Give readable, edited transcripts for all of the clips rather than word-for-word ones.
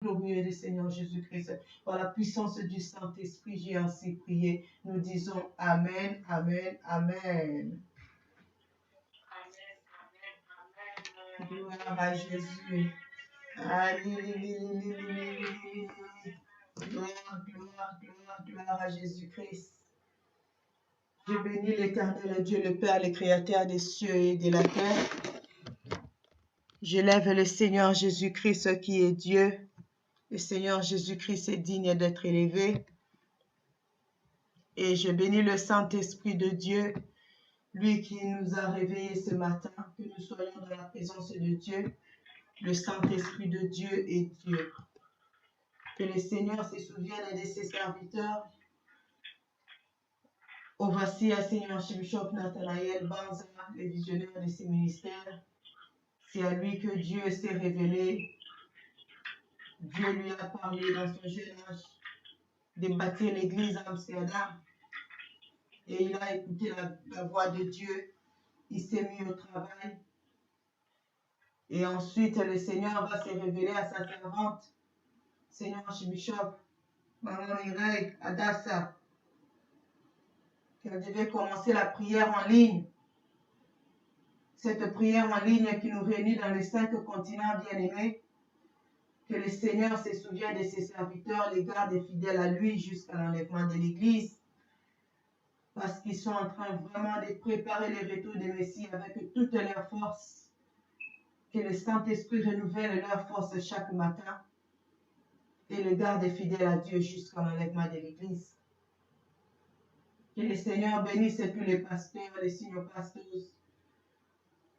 glorieux du Seigneur Jésus-Christ. Par la puissance du Saint-Esprit, j'ai ainsi prié. Nous disons Amen, Amen, Amen. Gloire à Jésus. Alléluia. Gloire, gloire, gloire, gloire à Jésus-Christ. Je bénis l'Éternel Dieu, le Père, le Créateur des cieux et de la terre. J'élève le Seigneur Jésus-Christ qui est Dieu. Le Seigneur Jésus-Christ est digne d'être élevé. Et je bénis le Saint-Esprit de Dieu, lui qui nous a réveillés ce matin, que nous soyons dans la présence de Dieu. Le Saint-Esprit de Dieu est Dieu. Que le Seigneur se souvienne de ses serviteurs. Oh, voici à Seigneur Bishop Nathanaël Banza, le visionnaire de ses ministères. C'est à lui que Dieu s'est révélé. Dieu lui a parlé dans son jeune âge de bâtir l'église à Amsterdam. Et il a écouté la voix de Dieu. Il s'est mis au travail. Et ensuite, le Seigneur va se révéler à sa servante, Seigneur Bishop, Maman Mireille Adassa, qu'elle devait commencer la prière en ligne. Cette prière en ligne qui nous réunit dans les 5 continents bien-aimés. Que le Seigneur se souvienne de ses serviteurs, les garde fidèles à lui jusqu'à l'enlèvement de l'Église. Parce qu'ils sont en train vraiment de préparer le retour du Messie avec toute leur force. Que le Saint-Esprit renouvelle leur force chaque matin. Et les garde fidèles à Dieu jusqu'à l'enlèvement de l'Église. Que le Seigneur bénisse tous les pasteurs, les signopasteurs,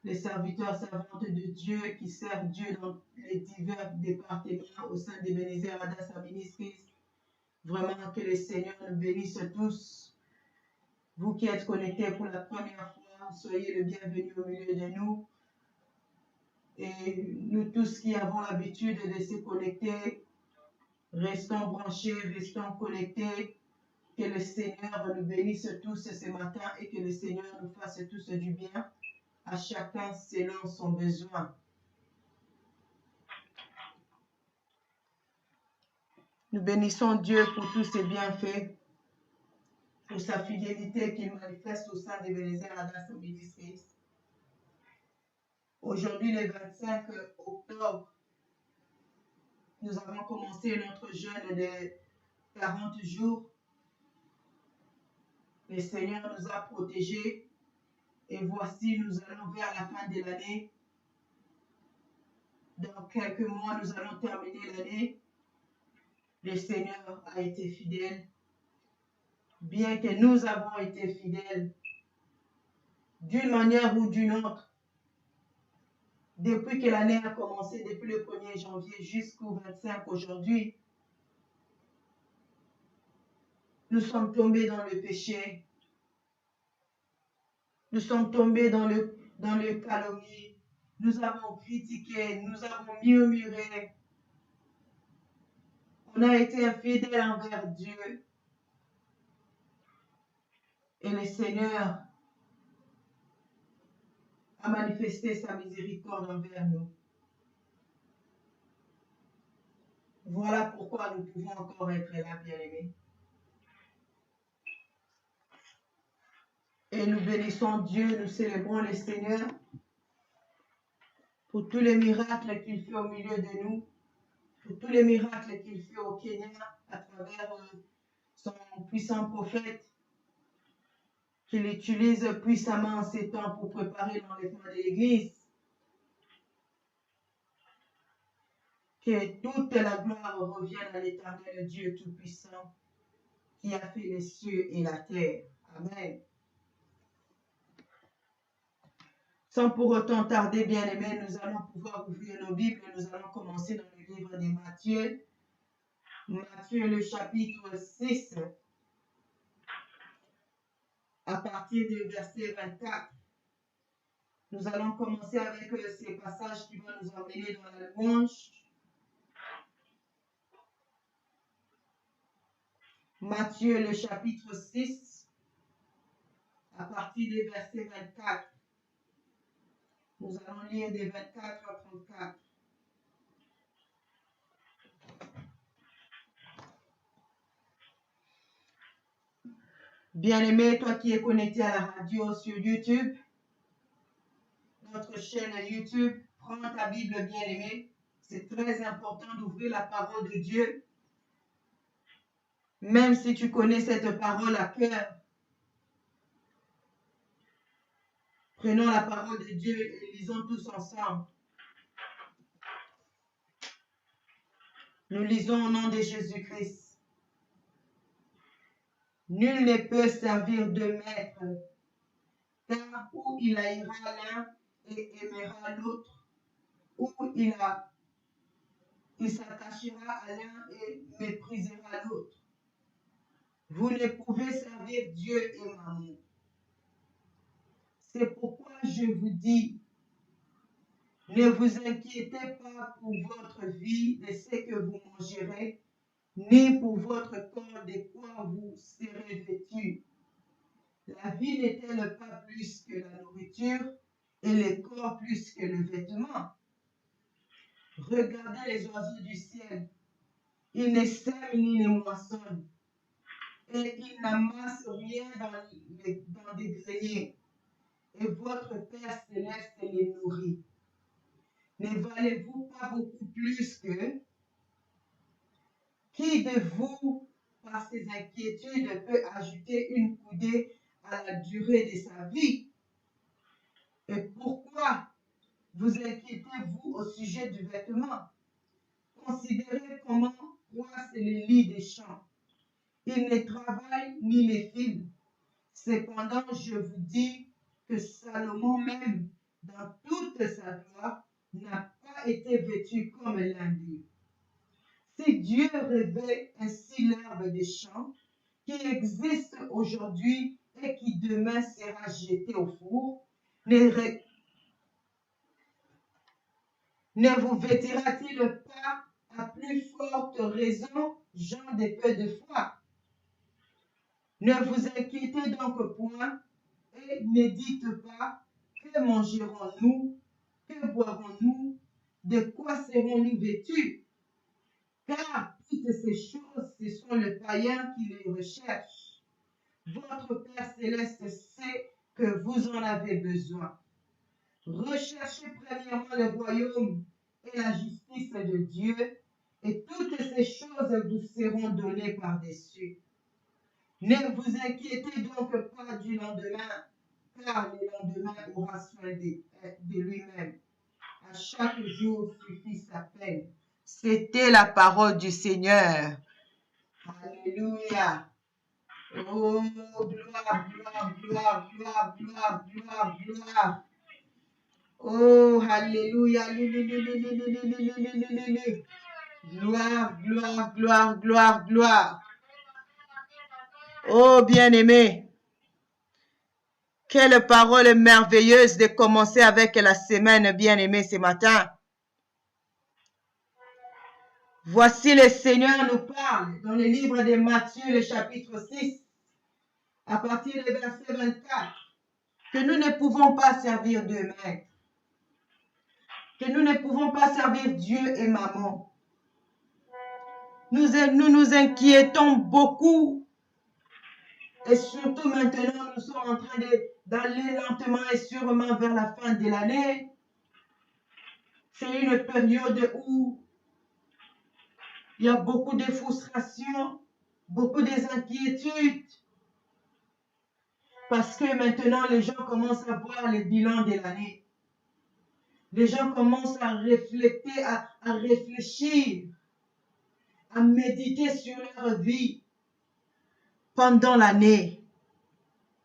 les serviteurs, servantes de Dieu qui servent Dieu dans les divers départements au sein des Bénézères Adassa Ministries. Vraiment que le Seigneur nous bénisse tous. Vous qui êtes connectés pour la première fois, soyez le bienvenu au milieu de nous. Et nous tous qui avons l'habitude de se connecter, restons branchés, restons connectés. Que le Seigneur nous bénisse tous ce matin et que le Seigneur nous fasse tous du bien, à chacun selon son besoin. Nous bénissons Dieu pour tous ses bienfaits, pour sa fidélité qu'il manifeste au sein des Bénézères Adassa Ministries. Aujourd'hui, le 25 octobre, nous avons commencé notre jeûne de 40 jours. Le Seigneur nous a protégés et voici, nous allons vers la fin de l'année. Dans quelques mois, nous allons terminer l'année. Le Seigneur a été fidèle. Bien que nous avons été fidèles d'une manière ou d'une autre, depuis que l'année a commencé, depuis le 1er janvier jusqu'au 25 aujourd'hui, nous sommes tombés dans le péché. Nous sommes tombés dans le calomnie. Nous avons critiqué, nous avons murmuré. On a été infidèles envers Dieu. Et le Seigneur a manifesté sa miséricorde envers nous. Voilà pourquoi nous pouvons encore être là, bien-aimés. Et nous bénissons Dieu, nous célébrons le Seigneur pour tous les miracles qu'il fait au milieu de nous, pour tous les miracles qu'il fait au Kenya à travers son puissant prophète, qu'il utilise puissamment en ces temps pour préparer l'enlèvement de l'Église. Que toute la gloire revienne à l'Éternel Dieu Tout-Puissant qui a fait les cieux et la terre. Amen. Sans pour autant tarder, bien-aimés, nous allons pouvoir ouvrir nos Bibles. Nous allons commencer dans le livre de Matthieu. Matthieu, le chapitre 6, à partir du verset 24. Nous allons commencer avec ces passages qui vont nous emmener dans la louange. Matthieu, le chapitre 6, à partir du verset 24. Nous allons lire des 24 à 34. Bien-aimé, toi qui es connecté à la radio sur YouTube, notre chaîne YouTube, prends ta Bible, bien-aimé. C'est très important d'ouvrir la parole de Dieu. Même si tu connais cette parole à cœur, prenons la parole de Dieu et lisons tous ensemble. Nous lisons au nom de Jésus-Christ. Nul ne peut servir deux maîtres, car ou il haïra l'un et aimera l'autre, ou il s'attachera à l'un et méprisera l'autre. Vous ne pouvez servir Dieu et Mammon. C'est pourquoi je vous dis, ne vous inquiétez pas pour votre vie de ce que vous mangerez, ni pour votre corps de quoi vous serez vêtus. La vie n'est-elle pas plus que la nourriture et le corps plus que le vêtement? Regardez les oiseaux du ciel. Ils ne sèment ni ne moissonnent, et ils n'amassent rien dans des greniers. Et votre Père céleste les nourrit. Ne valez-vous pas beaucoup plus que qui de vous, par ses inquiétudes, peut ajouter une coudée à la durée de sa vie? Et pourquoi vous inquiétez-vous au sujet du vêtement? Considérez comment croissent les lits des champs. Ils ne travaillent ni ne filent. Cependant, je vous dis que Salomon même, dans toute sa gloire, n'a pas été vêtu comme l'un d'eux. Si Dieu revêt ainsi l'herbe des champs, qui existe aujourd'hui et qui demain sera jetée au four, ne vous vêtira-t-il pas à plus forte raison, gens de peu de foi? Ne vous inquiétez donc point et ne dites pas que mangerons-nous, que boirons-nous, de quoi serons-nous vêtus? Car toutes ces choses, ce sont les païens qui les recherchent. Votre Père céleste sait que vous en avez besoin. Recherchez premièrement le royaume et la justice de Dieu, et toutes ces choses vous seront données par-dessus. Ne vous inquiétez donc pas du lendemain, car le lendemain aura soin de lui-même. À chaque jour suffit sa peine. C'était la parole du Seigneur. Alléluia. Oh, gloire, gloire, gloire, gloire, gloire, gloire, gloire. Oh, alléluia. Gloire, gloire, gloire, gloire, gloire. Oh, bien-aimé. Quelle parole merveilleuse de commencer avec la semaine, bien-aimé, ce matin. Voici le Seigneur nous parle dans le livre de Matthieu, le chapitre 6, à partir du verset 24, que nous ne pouvons pas servir deux maîtres, que nous ne pouvons pas servir Dieu et Mammon. Nous nous inquiétons beaucoup, et surtout maintenant, nous sommes en train d'aller lentement et sûrement vers la fin de l'année. C'est une période où il y a beaucoup de frustration, beaucoup d'inquiétudes. Parce que maintenant, les gens commencent à voir les bilans de l'année. Les gens commencent à réfléchir, à réfléchir, à méditer sur leur vie pendant l'année.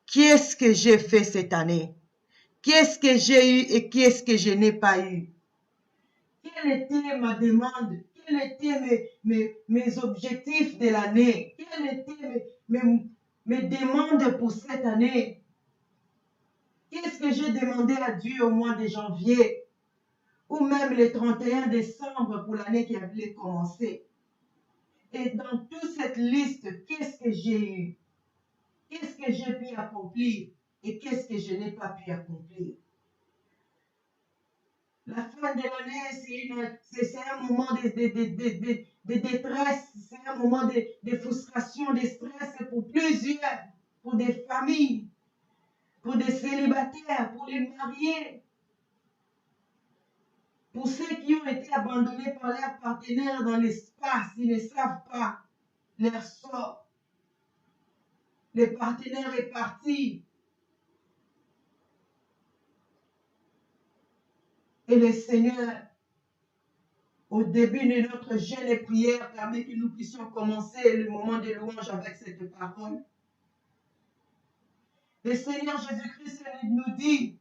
Qu'est-ce que j'ai fait cette année? Qu'est-ce que j'ai eu et qu'est-ce que je n'ai pas eu? Quelle était ma demande? Quels étaient mes objectifs de l'année? Quelles étaient mes demandes pour cette année? Qu'est-ce que j'ai demandé à Dieu au mois de janvier? Ou même le 31 décembre pour l'année qui avait commencé? Et dans toute cette liste, qu'est-ce que j'ai eu? Qu'est-ce que j'ai pu accomplir? Et qu'est-ce que je n'ai pas pu accomplir? La fin de l'année, c'est un moment de détresse, c'est un moment de frustration, de stress pour pour des familles, pour des célibataires, pour les mariés, pour ceux qui ont été abandonnés par leurs partenaires dans l'espace, ils ne savent pas leur sort. Le partenaire est parti. Et le Seigneur, au début de notre jeûne et prière, permet que nous puissions commencer le moment de louange avec cette parole. Le Seigneur Jésus-Christ nous dit,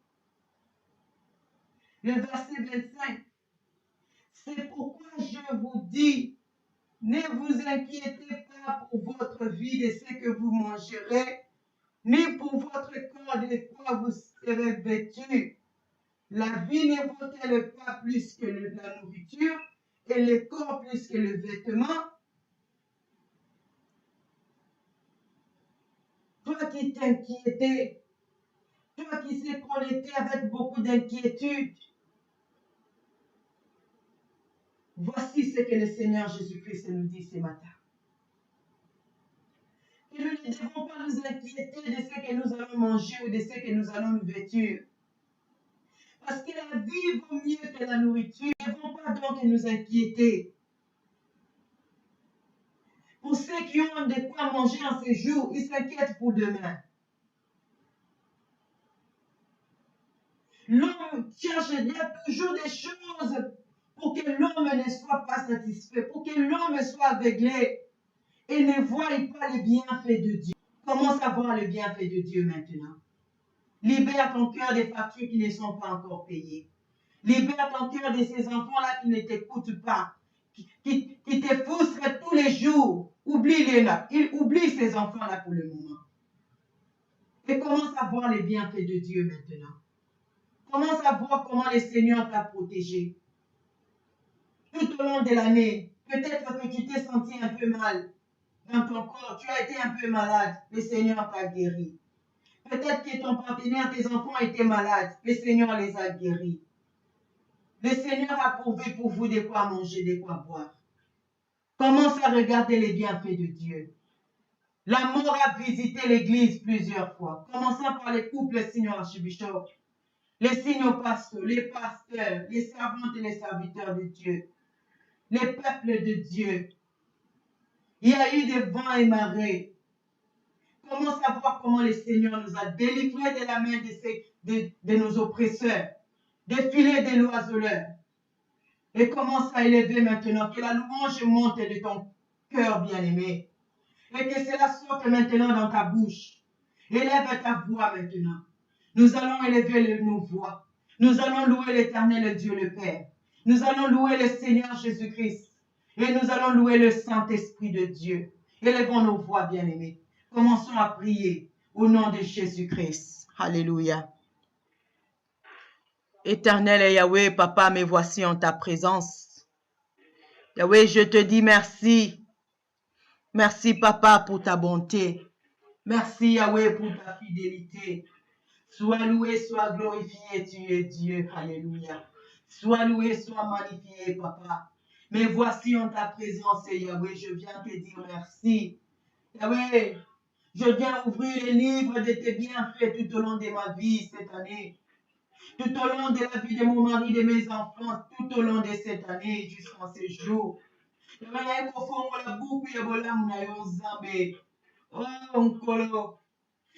le verset 25, c'est pourquoi je vous dis, ne vous inquiétez pas pour votre vie de ce que vous mangerez, ni pour votre corps de quoi vous serez vêtus. La vie ne vaut-elle pas plus que la nourriture et le corps plus que le vêtement? Toi qui t'inquiétais, toi qui s'est connecté avec beaucoup d'inquiétude, voici ce que le Seigneur Jésus-Christ nous dit ce matin. Que nous ne devons pas nous inquiéter de ce que nous allons manger ou de ce que nous allons nous vêtir. Parce que la vie vaut mieux que la nourriture. Nous ne devons pas donc nous inquiéter. Pour ceux qui ont de quoi manger en ces jours, ils s'inquiètent pour demain. L'homme cherche, il y a toujours des choses pour que l'homme ne soit pas satisfait, pour que l'homme soit aveuglé et ne voie pas les bienfaits de Dieu. Commence à voir les bienfaits de Dieu maintenant. Libère ton cœur des factures qui ne sont pas encore payées. Libère ton cœur de ces enfants-là qui ne t'écoutent pas, qui te frustrent tous les jours. Oublie-les là. Oublie ces enfants-là pour le moment. Et commence à voir les bienfaits de Dieu maintenant. Commence à voir comment le Seigneur t'a protégé. Tout au long de l'année, peut-être que tu t'es senti un peu mal dans ton corps, tu as été un peu malade, le Seigneur t'a guéri. Peut-être que ton partenaire, tes enfants étaient malades, le Seigneur les a guéris. Le Seigneur a pourvu pour vous de quoi manger, de quoi boire. Commence à regarder les bienfaits de Dieu. La mort a visité l'église plusieurs fois, commençant par les couples signes archibishop, les signes pasteurs, les servantes et les serviteurs de Dieu, les peuples de Dieu. Il y a eu des vents et marées. Commence à voir comment le Seigneur nous a délivrés de la main de nos oppresseurs, des filets de l'oiseleur. Et commence à élever maintenant, que la louange monte de ton cœur bien-aimé. Et que cela sorte maintenant dans ta bouche. Élève ta voix maintenant. Nous allons élever nos voix. Nous allons louer l'Éternel Dieu le Père. Nous allons louer le Seigneur Jésus-Christ. Et nous allons louer le Saint-Esprit de Dieu. Élevons nos voix bien-aimés. Commençons à prier au nom de Jésus-Christ. Alléluia. Éternel et Yahweh, Papa, me voici en ta présence. Yahweh, je te dis merci. Merci, Papa, pour ta bonté. Merci, Yahweh, pour ta fidélité. Sois loué, sois glorifié, tu es Dieu. Alléluia. Sois loué, sois magnifié, Papa. Me voici en ta présence, Yahweh. Je viens te dire merci. Yahweh, je viens ouvrir les livres de tes bienfaits tout au long de ma vie cette année. Tout au long de la vie de mon mari, de mes enfants, tout au long de cette année, jusqu'en ce jour. Yahweh, oh, nkolo.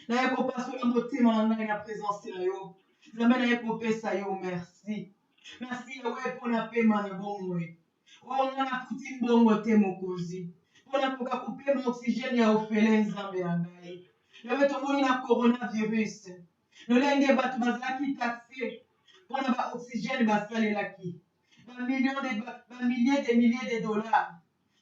Naye kopasula motema na ngai na présence na yo. Nzambe naye kopesa yo merci. Merci Yahweh mpona pema na bomoi. Oh nga nafuti mbongo te mokonzi. Mpona koka kopema oxygène ya ofele nzambe na ngai. Yahweh tomoni na coronavirus. Lolenge bato bazalaki taxe mpona ba oxygène basalelaki. Bamilliers de dollars.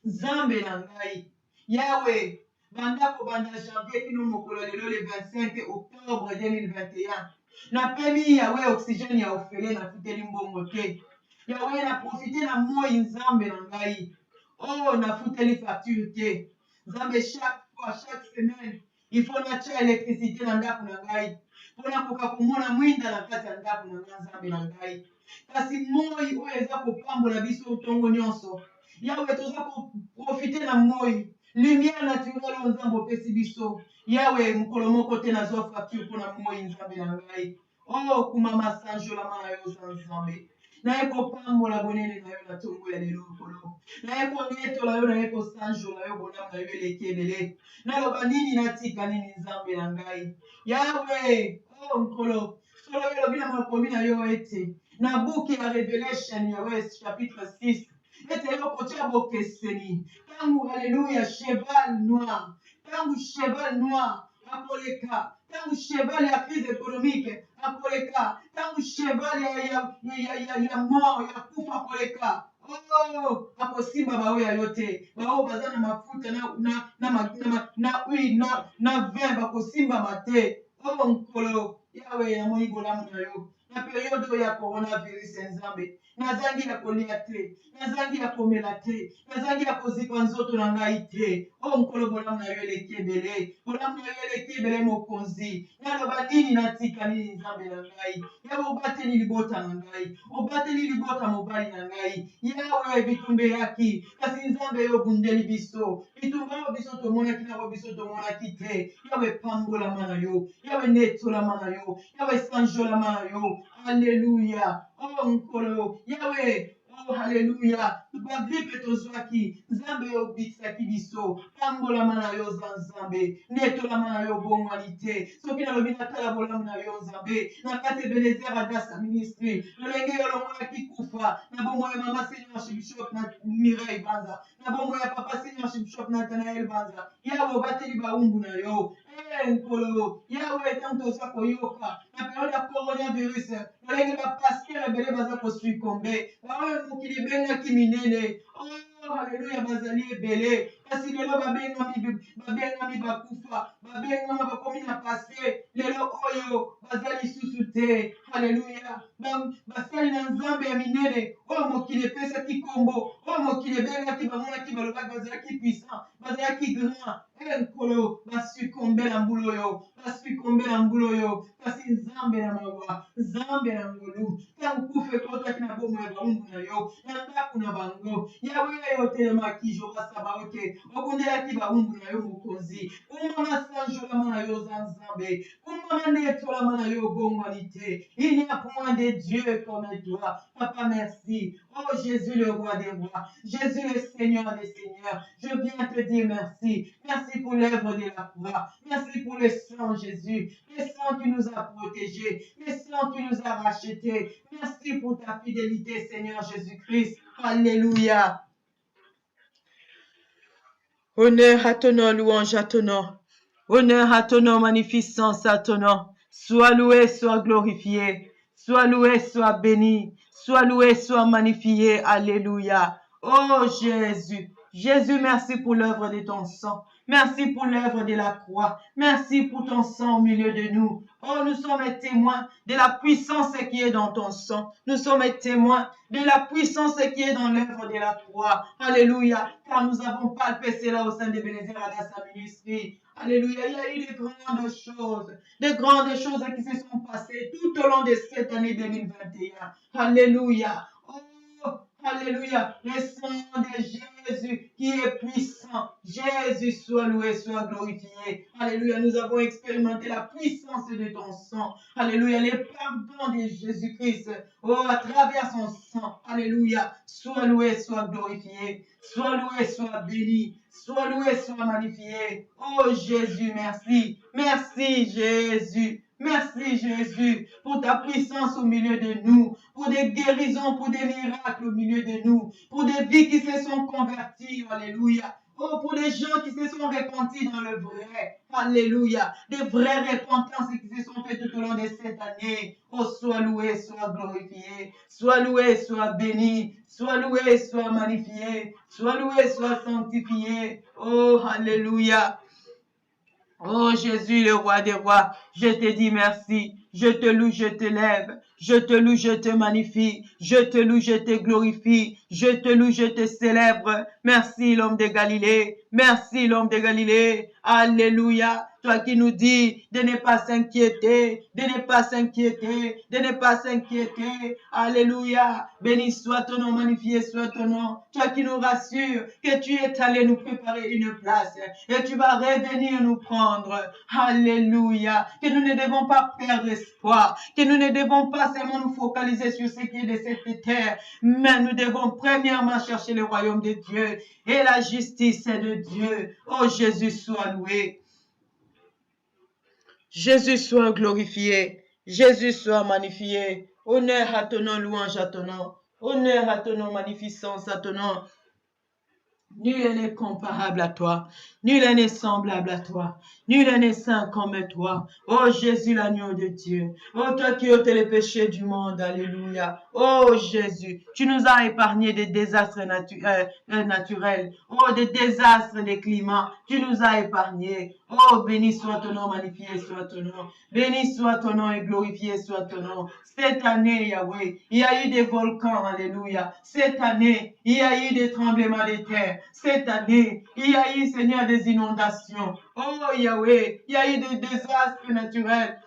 Nzambe na ngai. Yahweh. Banda janvier kino mokolo lelo le 25 octobre 2021. Na pemi Yahweh oxygène ya ofele na futeli mbongo te. Yahweh na profite na moi nzambe na ngai. Oh na futeli facture te. Nzambe chaque fois, chaque semaine, il faut na tia électricité na ndako na ngai. Pona koka komona mwinda na kati ya ndako na ngai nzambe na ngai. Kasi moi oyo eza kopambola biso ntongo nyonso. Yahweh toza profite na moi. lumière naturelle aux nzambe opesi biso. Yawe mokolo moko te nazwa facture mpona moi nzambe na ngai. Oh kumama sanjolama na yo za nzambe. Naye kopambola bonene na yo na ntongo ya lelo mokolo. Naye konetola yo, naye kosanjola yo bonamu na yo eleki ebele. Naloba nini natika nini nzambe na ngai. Yawe oh mokolo solo yo lobi na makomi na yo ete na buki ya Revelation ya West chapitre 6 ete yo kotia bokeseni tangu haleluya cheval noir, tangu cheval noir akoleka, tangu cheval ya crise économique akoleka, tangu cheval ya mort ya kufa akoleka. Oh, akosimba baoyo yo te, bao baza na mafuta na huile na vin bakosimba mate. Oh nkolo yawe ya moi bolamu na yo na periode oyo ya coronavirus nzambe nazangi ya kolia te, nazangi ya komela te, nazangi ya kozipa nzoto na ngai te. O nkolo bolamu na yo eleki ebele, bolamu na yo eleki ebele mokonzi. Naloba nini natika nini nzambe na ngai. Yawe obateli libota na ngai, obateli libota mobali na ngai. Yawe bitumbe yaki kasi nzambe yo bundeli biso, bitumba yo biso tomonaki na biso tomonaki te. Yawe pambolama na yo, yawe netolama na yo, yawe sanjolama na yo. Alléluia. Oh nkolo yawe oh haleluya bagripe tozwaki nzambe yo obikisaki biso pambolama na yo za nzambe netolama na yo bongwani te soki nalobi natala bolamu na yo nzambe na kati Ebenezer Adasa ministry lolenge yo lomonaki kufa na bongo ya mama senior bishop na Mireille Banza na bongo ya papa senior bishop Nathanael Banza yawe obateli baumbu na yo nkolo yawe tango tozwa koyoka na periode ya coronavirus lolenge bapaster ebele baza kosuikombe baoyo mokili ebengaki minene. Oh haleluya bazali ebele kasi lelo babengami bakufa babengama bakomi na paster lelo oyo baza lisusu te. Haleluya basali na nzambe ya minene oyo mokili epesaki kombo oyo mokili ebengaki bamonaki balobaki bazalaki puissant bazalaki grand nkolo basuikombe na mbula oyo basuikombe na mbula oyo kasi nzambe na mawa nzambe na ngolu tangu kufa ekotaki na bomo ya baumbu na yo na ndako na bango yawe yo telemaki jokasaba ote obundelaki baumbu na yo mokonzi kumama sanjolama na yo za nzambe kumama netolama na yo bongwani te. Il n'y a point de Dieu comme toi. Papa merci. Oh Jésus le roi des rois, Jésus le Seigneur des seigneurs, je viens te dire merci. Merci pour l'œuvre de la croix, merci pour le sang Jésus, le sang qui nous a protégés, le sang qui nous a rachetés. Merci pour ta fidélité Seigneur Jésus-Christ. Alléluia. Honneur à ton nom, louange à ton nom. Honneur à ton nom, magnificence à ton nom. Sois loué, sois glorifié. Sois loué, sois béni. Sois loué, sois magnifié. Alléluia. Oh Jésus. Jésus, merci pour l'œuvre de ton sang. Merci pour l'œuvre de la croix. Merci pour ton sang au milieu de nous. Oh, nous sommes témoins de la puissance qui est dans ton sang. Nous sommes témoins de la puissance qui est dans l'œuvre de la croix. Alléluia. Car nous avons palpé cela au sein de Ebenezer Adasa Ministry. Alléluia. Il y a eu de grandes choses qui se sont passées tout au long de cette année 2021. Alléluia. Oh, alléluia. Le sang de Jésus qui est puissant. Jésus soit loué, soit glorifié. Alléluia. Nous avons expérimenté la puissance de ton sang. Alléluia. Les pardons de Jésus-Christ. Oh, à travers son sang. Alléluia. Sois loué, sois glorifié. Sois loué, sois béni. Sois loué, sois magnifié. Oh Jésus, merci. Merci Jésus. Merci Jésus pour ta puissance au milieu de nous, pour des guérisons, pour des miracles au milieu de nous, pour des vies qui se sont converties. Alléluia. Oh, pour des gens qui se sont repentis dans le vrai. Alléluia. Des vraies repentances qui se sont faites tout au long de cette année. Oh, sois loué, sois glorifié. Sois loué, sois béni. Sois loué, sois magnifié. Sois loué, sois sanctifié. Oh, alléluia. Oh Jésus, le roi des rois, je te dis merci. je te loue, je t'élève, je te loue, je te magnifie, je te loue, je te glorifie, je te loue, je te célèbre. Merci l'homme de Galilée, merci l'homme de Galilée, alléluia. Toi qui nous dis de ne pas s'inquiéter, de ne pas s'inquiéter, de ne pas s'inquiéter. Alléluia. Béni soit ton nom, magnifié soit ton nom. Toi qui nous rassures que tu es allé nous préparer une place et tu vas revenir nous prendre. Alléluia. Que nous ne devons pas perdre espoir, que nous ne devons pas seulement nous focaliser sur ce qui est de cette terre, mais nous devons premièrement chercher le royaume de Dieu et la justice de Dieu. Oh Jésus, sois loué. Jésus soit glorifié, Jésus soit magnifié. Honneur à ton nom, louange à ton nom. Honneur à ton nom, magnificence à ton nom. Nul n'est comparable à toi, nul n'est semblable à toi, nul n'est saint comme toi. Oh Jésus, l'agneau de Dieu, oh toi qui ôtes les péchés du monde, alléluia. Oh Jésus, tu nous as épargné des désastres naturels, oh des désastres des climats, tu nous as épargnés. Oh béni soit ton nom, magnifié soit ton nom, béni soit ton nom et glorifié soit ton nom. Cette année, Yahweh, il y a eu des volcans, alléluia. Cette année, il y a eu des tremblements de terre. Cette année, il y a eu, Seigneur, des inondations. Oh Yahweh, il y a eu des désastres naturels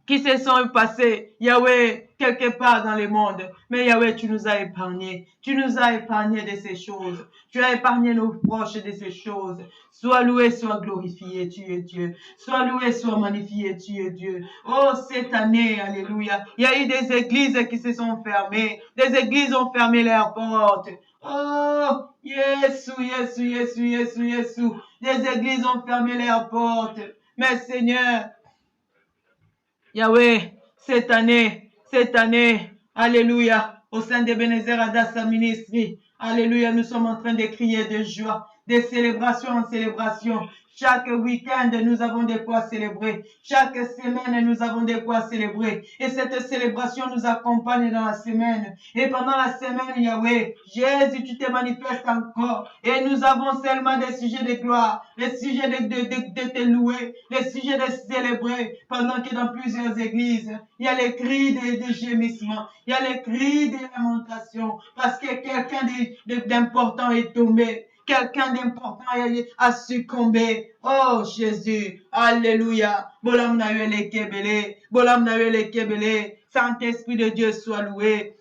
qui se sont passés, Yahweh, quelque part dans le monde. Mais Yahweh, tu nous as épargnés. Tu nous as épargnés de ces choses. Tu as épargné nos proches de ces choses. Sois loué, sois glorifié, tu es Dieu. Sois loué, sois magnifié, tu es Dieu. Oh, cette année, alléluia, il y a eu des églises qui se sont fermées. Des églises ont fermé leurs portes. Oh, Jésus, Jésus, Jésus, Jésus, Jésus. Des églises ont fermé leurs portes. Mais Seigneur, Yahweh, cette année, alléluia, au sein d'Ebenezer Adassa Ministry, alléluia, nous sommes en train de crier de joie, de célébration en célébration. Chaque week-end, nous avons de quoi célébrer. Chaque semaine, nous avons de quoi célébrer. Et cette célébration nous accompagne dans la semaine. Et pendant la semaine, Yahweh, Jésus, tu te manifestes encore. Et nous avons seulement des sujets de gloire, des sujets de te louer, des sujets de célébrer. Pendant que dans plusieurs églises, il y a les cris de gémissements, il y a les cris de lamentations. Parce que quelqu'un d'important est tombé. Quelqu'un d'important a succombé. Oh Jésus, alléluia. Bolam na le kebele, bolam na le kebele. Saint-Esprit de Dieu soit loué.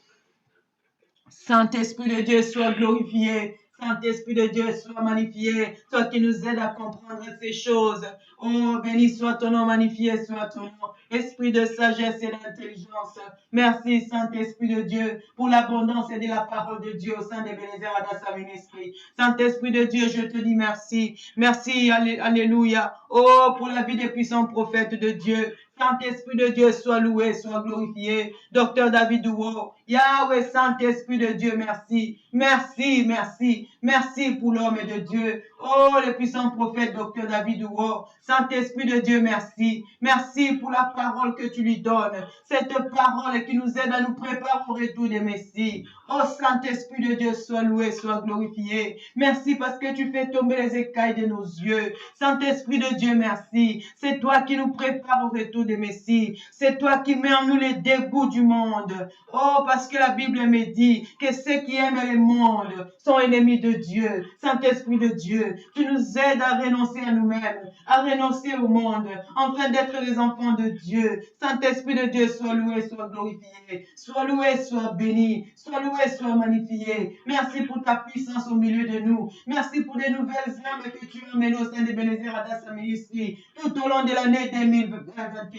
Saint-Esprit de Dieu soit glorifié. Saint-Esprit de Dieu soit magnifié. Toi qui nous aides à comprendre ces choses. Oh, béni soit ton nom, magnifié soit ton nom. Esprit de sagesse et d'intelligence. Merci, Saint-Esprit de Dieu, pour l'abondance et de la parole de Dieu au sein de Ebenezer Adassa Ministry. Saint-Esprit de Dieu, je te dis merci. Merci, alléluia. Oh, pour la vie des puissants prophètes de Dieu. Saint-Esprit de Dieu, sois loué, sois glorifié. Docteur David Douo, Yahweh, Saint-Esprit de Dieu, merci. Merci, merci. Merci pour l'homme de Dieu. Oh, le puissant prophète, Docteur David Douo. Saint-Esprit de Dieu, merci. Merci pour la parole que tu lui donnes. Cette parole qui nous aide à nous préparer au retour des Messies. Oh, Saint-Esprit de Dieu, sois loué, sois glorifié. Merci parce que tu fais tomber les écailles de nos yeux. Saint-Esprit de Dieu, merci. C'est toi qui nous prépares au retour des Messies. C'est toi qui mets en nous les dégoûts du monde. Oh, parce que la Bible me dit que ceux qui aiment le monde sont ennemis de Dieu. Saint-Esprit de Dieu, tu nous aides à renoncer à nous-mêmes, à renoncer au monde, afin d'être les enfants de Dieu. Saint-Esprit de Dieu, sois loué, sois glorifié. Sois loué, sois béni. Sois loué, sois magnifié. Merci pour ta puissance au milieu de nous. Merci pour des nouvelles âmes que tu as menées au sein de Ebenezer Adassa Ministry tout au long de l'année 2021.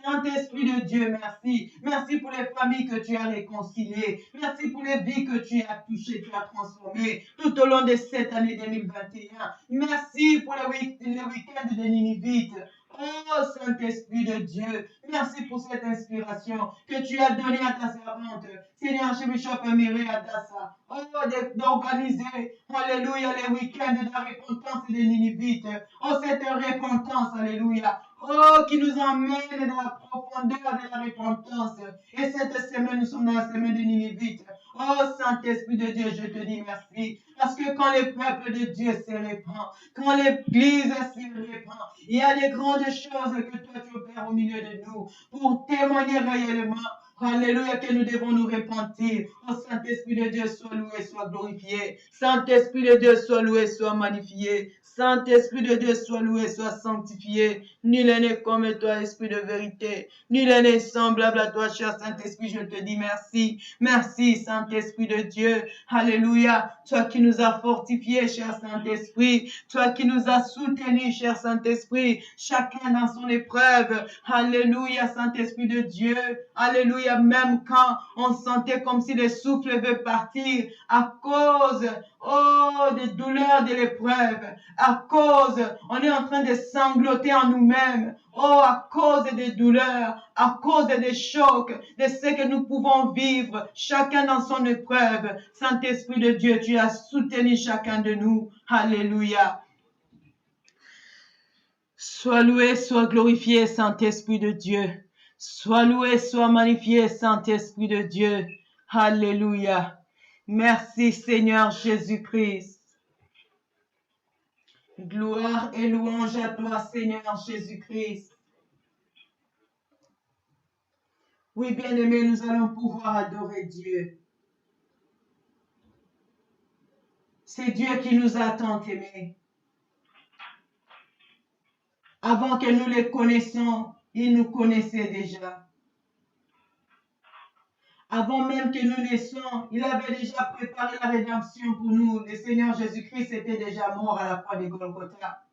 Saint-Esprit de Dieu, merci. Merci pour les familles que tu as réconciliées. Merci pour les vies que tu as touchées, tu as transformées tout au long de cette année 2021. Merci pour le week-end de Ninivites. Oh Saint-Esprit de Dieu, merci pour cette inspiration que tu as donnée à ta servante, Seigneur Archbishop Mireille Adassa. Oh, d'organiser, alléluia, les week-ends de la repentance des Ninivites. Oh, cette repentance, alléluia. Oh, qui nous emmène dans la profondeur de la repentance. Et cette semaine, nous sommes dans la semaine de Ninivites. Oh, Saint-Esprit de Dieu, je te dis merci. Parce que quand le peuple de Dieu se répand, quand l'Église se répand, il y a des grandes choses que toi tu opères Seigneur, au milieu de nous, pour témoigner réellement. Alléluia, que nous devons nous repentir. Oh Saint-Esprit de Dieu, sois loué, sois glorifié. Saint-Esprit de Dieu, sois loué, sois magnifié. Saint-Esprit de Dieu, sois loué, sois sanctifié. Nul n'est comme toi, Esprit de vérité. Nul n'est semblable à toi, cher Saint-Esprit. Je te dis merci. Merci, Saint-Esprit de Dieu. Alléluia. Toi qui nous as fortifiés, cher Saint-Esprit. Toi qui nous as soutenus, cher Saint-Esprit. Chacun dans son épreuve. Alléluia, Saint-Esprit de Dieu. Alléluia, même quand on sentait comme si le souffle veut partir à cause, oh, des douleurs de l'épreuve, à cause, on est en train de sangloter en nous-mêmes, oh, à cause des douleurs, à cause des chocs, de ce que nous pouvons vivre, chacun dans son épreuve. Saint-Esprit de Dieu, tu as soutenu chacun de nous. Alléluia. Sois loué, sois glorifié, Saint-Esprit de Dieu. Sois loué, sois magnifié, Saint-Esprit de Dieu. Alléluia. Merci, Seigneur Jésus-Christ. Gloire et louange à toi, Seigneur Jésus-Christ. Oui, bien-aimés, nous allons pouvoir adorer Dieu. C'est Dieu qui nous a tant aimés. Avant que nous les connaissions, il nous connaissait déjà. Avant même que nous naissions, il avait déjà préparé la rédemption pour nous. Le Seigneur Jésus-Christ était déjà mort à la croix de Golgotha,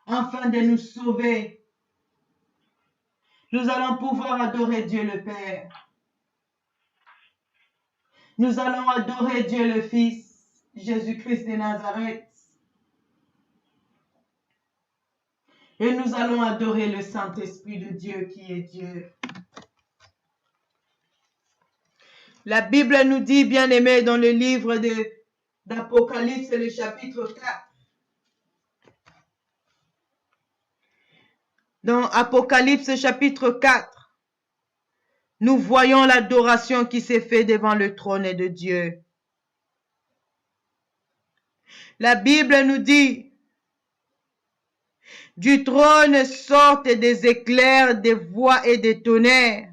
afin de nous sauver. Nous allons pouvoir adorer Dieu le Père. Nous allons adorer Dieu le Fils, Jésus-Christ de Nazareth. Et nous allons adorer le Saint-Esprit de Dieu qui est Dieu. La Bible nous dit, bien-aimés, dans le livre d'Apocalypse, le chapitre 4. Dans Apocalypse chapitre 4, nous voyons l'adoration qui s'est faite devant le trône de Dieu. La Bible nous dit, du trône sortent des éclairs, des voix et des tonnerres.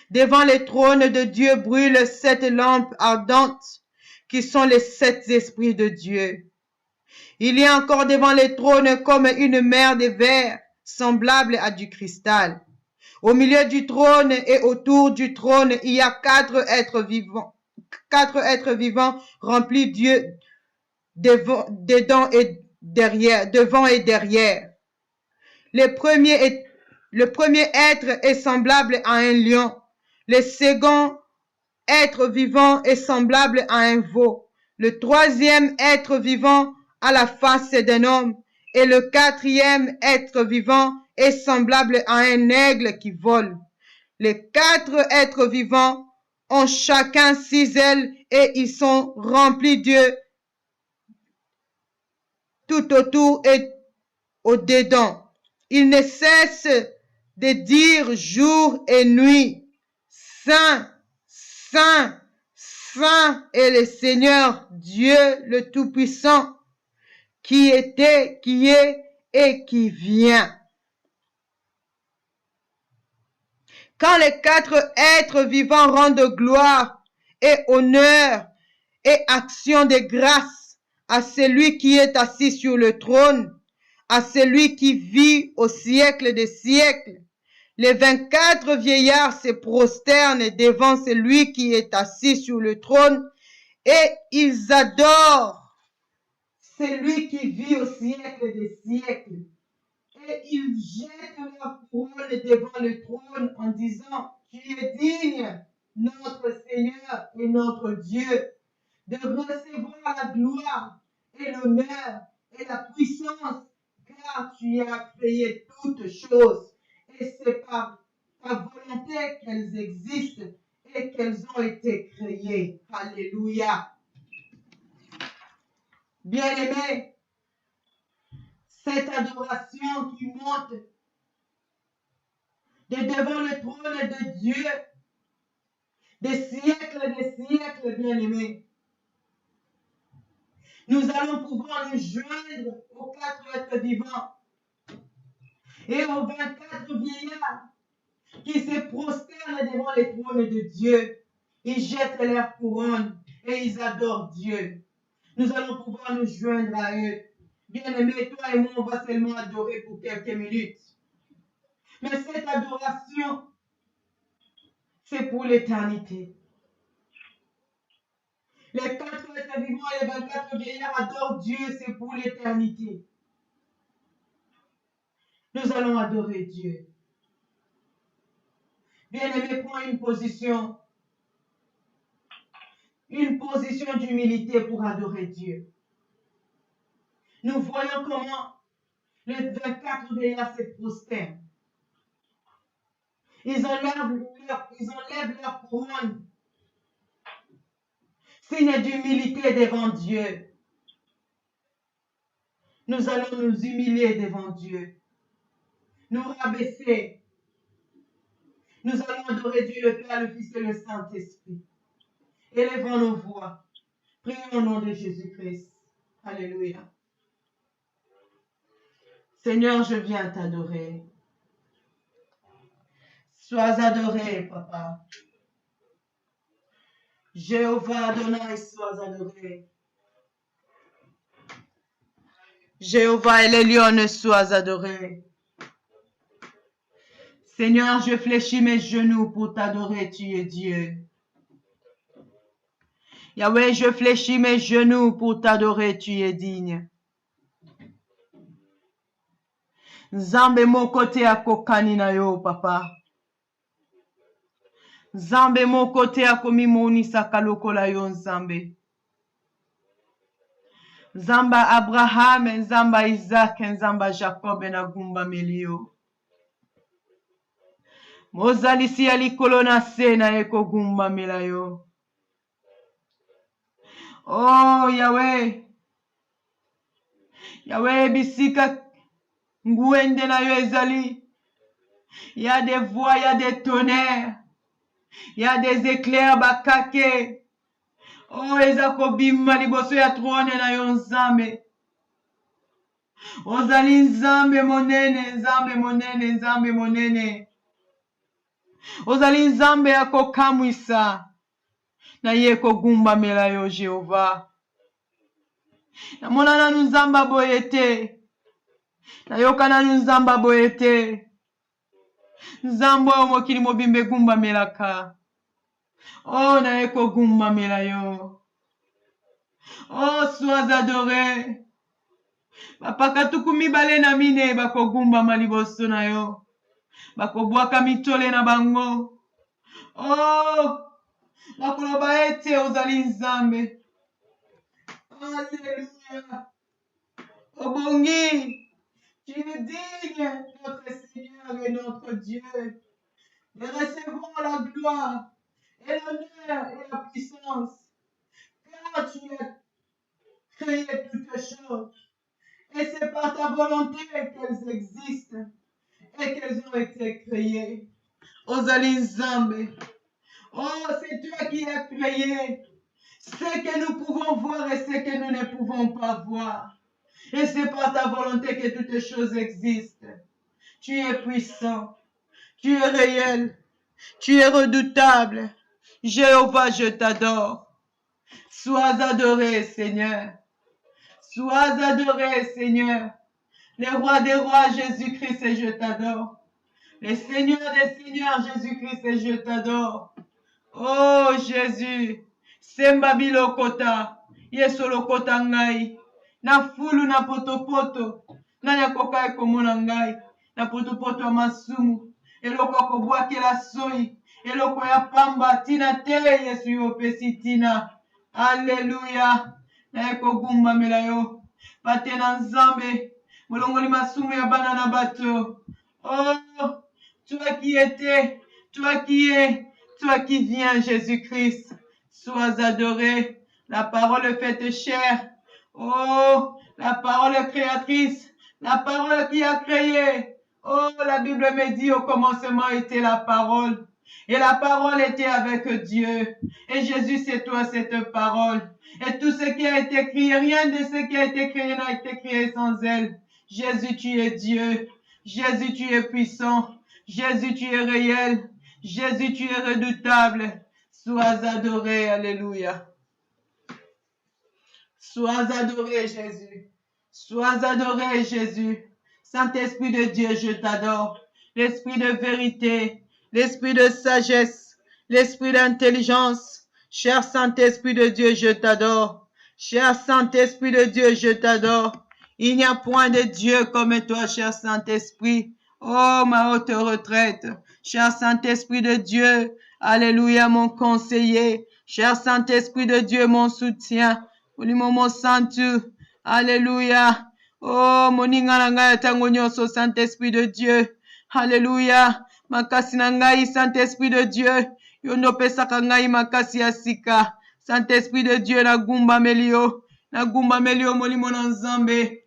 Devant le trône de Dieu brûlent 7 lampes ardentes, qui sont les 7 esprits de Dieu. Il y a encore devant le trône comme une mer de verre, semblable à du cristal. Au milieu du trône et autour du trône, il y a 4 êtres vivants. 4 êtres vivants remplis Dieu devant et derrière. Le premier être est semblable à un lion. Le second être vivant est semblable à un veau. Le troisième être vivant a la face d'un homme. Et le quatrième être vivant est semblable à un aigle qui vole. Les 4 êtres vivants ont chacun 6 ailes et ils sont remplis Dieu tout autour et au-dedans. Ils ne cessent de dire jour et nuit, Saint, Saint, Saint est le Seigneur Dieu le Tout-Puissant, qui était, qui est et qui vient. Quand les 4 êtres vivants rendent gloire et honneur et action de grâce à celui qui est assis sur le trône, à celui qui vit au siècle des siècles, les 24 vieillards se prosternent devant celui qui est assis sur le trône et ils adorent celui qui vit au siècle des siècles. Et ils jettent leur couronne devant le trône en disant, tu es digne, notre Seigneur et notre Dieu, de recevoir la gloire et l'honneur et la puissance, car tu as créé toutes choses. Et c'est par ta volonté qu'elles existent et qu'elles ont été créées. Alléluia. Bien-aimés, cette adoration qui monte de devant le trône de Dieu, des siècles, bien-aimés. Nous allons pouvoir nous joindre aux 4 êtres vivants et aux 24 vieillards qui se prosternent devant les trônes de Dieu. Ils jettent leurs couronnes et ils adorent Dieu. Nous allons pouvoir nous joindre à eux. Bien-aimés, toi et moi, on va seulement adorer pour quelques minutes. Mais cette adoration, c'est pour l'éternité. Les 4 êtres vivants et les 24 vieillards adorent Dieu, c'est pour l'éternité. Nous allons adorer Dieu. Bien-aimé, prends une position d'humilité pour adorer Dieu. Nous voyons comment les 24 vieillards se prosternent. Ils enlèvent leur couronne. Signe d'humilité devant Dieu. Nous allons nous humilier devant Dieu. Nous rabaisser. Nous allons adorer Dieu, le Père, le Fils et le Saint-Esprit. Élevons nos voix. Prions au nom de Jésus-Christ. Alléluia. Seigneur, je viens t'adorer. Sois adoré, Papa. Jéhovah Adonai, sois adoré. Jéhovah Elion, sois adoré. Seigneur, je fléchis mes genoux pour t'adorer, tu es Dieu. Yahweh, je fléchis mes genoux pour t'adorer, tu es digne. Nzambe mokote akokani na yo, Papa. Nzambe mokote akomimonisa kalokola yo, Nzambe. Nzamba Abraham, Nzamba Isaac, Nzamba Jacob na gumba melio. Mozalisi ya likolo na se na eko gumba melayo. Oh Yahweh. Yahweh bisika nguende na yo ezali. Il y a des voix, il y a des tonnerres. Il y a des éclairs bakake. Oh ezako bimma liboso ya trône na yo Nzambe. Ozali Nzambe monene, Nzambe monene, Nzambe monene. Ozali Nzambe akokamwisa. Na ye kogumba mela yo Jehova. Na mona nanu Nzamba boyete. Na yoka nanu Nzamba boyete. Nzambo mokili mobimbe gumba melaka. Oh na ye kogumba mela yo. Oh sois adoré. Bapaka tukumi bale na mine bakogumba maliboso na yo. Bakobwaka mitole na bango. Oh bakoloba ete ozali Nzambe. Alléluia. Obongi, tu es digne, notre Seigneur et notre Dieu, de recevoir la gloire et l'honneur et la puissance, car tu as créé toutes choses. Et c'est par ta volonté qu'elles existent et qu'elles ont été créées. Ozali Nzambe. Oh, c'est toi qui as créé ce que nous pouvons voir et ce que nous ne pouvons pas voir. Et c'est par ta volonté que toutes les choses existent. Tu es puissant. Tu es réel. Tu es redoutable. Jéhovah, je t'adore. Sois adoré, Seigneur. Sois adoré, Seigneur. Le roi des rois, Jésus-Christ, et je t'adore. Le Seigneur des seigneurs, Jésus-Christ, et je t'adore. Oh, Jésus. Semba bilokota. Yesolokota ngai. Na fulu na potopoto. Na yakoka ekomona ngai. Na potopoto masumu. Eloko kobwakela soi. Eloko ya pamba. Tina te Yesu yopesi tina. Alléluia. Na ekogumba melayo. Patena Nzambe. Molongoli masumu ya bana na bato. Oh, toi qui étais, toi qui es, toi qui viens, Jésus-Christ. Sois adoré. La parole faite chair. Oh, la parole créatrice. La parole qui a créé. Oh, la Bible me dit au commencement était la parole. Et la parole était avec Dieu. Et Jésus, c'est toi, cette parole. Et tout ce qui a été créé, rien de ce qui a été créé n'a été créé sans elle. Jésus, tu es Dieu. Jésus, tu es puissant. Jésus, tu es réel. Jésus, tu es redoutable. Sois adoré. Alléluia. Sois adoré, Jésus. Sois adoré, Jésus. Saint-Esprit de Dieu, je t'adore. L'Esprit de vérité, l'Esprit de sagesse, l'Esprit d'intelligence. Cher Saint-Esprit de Dieu, je t'adore. Cher Saint-Esprit de Dieu, je t'adore. Il n'y a point de Dieu comme toi, cher Saint-Esprit. Oh, ma haute retraite. Cher Saint-Esprit de Dieu, alléluia, mon conseiller. Cher Saint-Esprit de Dieu, mon soutien. Ulimomo santu. Alléluia. Oh, moninga na ngai tango nyonso, Saint-Esprit de Dieu. Alléluia. Makasi na ngai, Saint-Esprit de Dieu. Yo nopesaka ngai makasi ya sika. Saint-Esprit de Dieu, nagumba melio. Nagumba melio molimo na nzambe.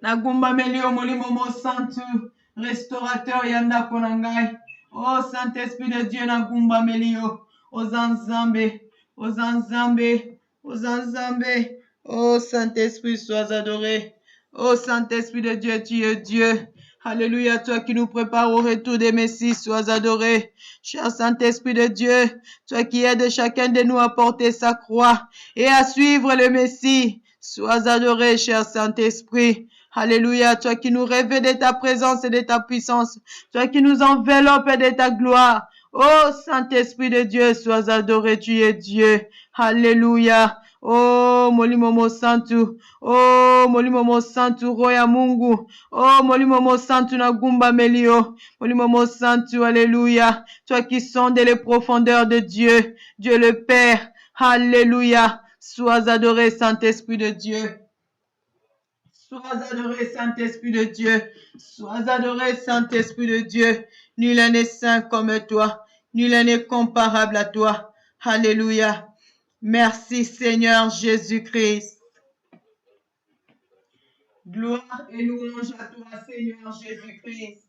Nagumba melio molimo mo santu. Restaurateur yanda konangai. Oh, Saint-Esprit de Dieu, nagumba melio. Ozanzambe. Ozanzambe. Ozanzambe. Oh, Saint-Esprit, sois adoré. Oh, Saint-Esprit de Dieu, tu es Dieu. Alléluia, toi qui nous prépares au retour des Messies, sois adoré. Cher Saint-Esprit de Dieu, toi qui aides chacun de nous à porter sa croix et à suivre le Messie, sois adoré, cher Saint-Esprit. Alléluia, toi qui nous rêves de ta présence et de ta puissance, toi qui nous enveloppes de ta gloire. Oh, Saint-Esprit de Dieu, sois adoré, tu es Dieu. Alléluia. Oh, molimo santu. Oh, molimo santu, roya Mungu. Oh, molimo santu na gumba melio. Molimo santu, alléluia. Toi qui sondes les profondeurs de Dieu, Dieu le Père. Alléluia. Sois adoré, Saint-Esprit de Dieu. Sois adoré, Saint-Esprit de Dieu. Sois adoré, Saint-Esprit de Dieu. Nul n'est saint comme toi. Nul n'est comparable à toi. Alléluia. Merci, Seigneur Jésus-Christ. Gloire et louange à toi, Seigneur Jésus-Christ.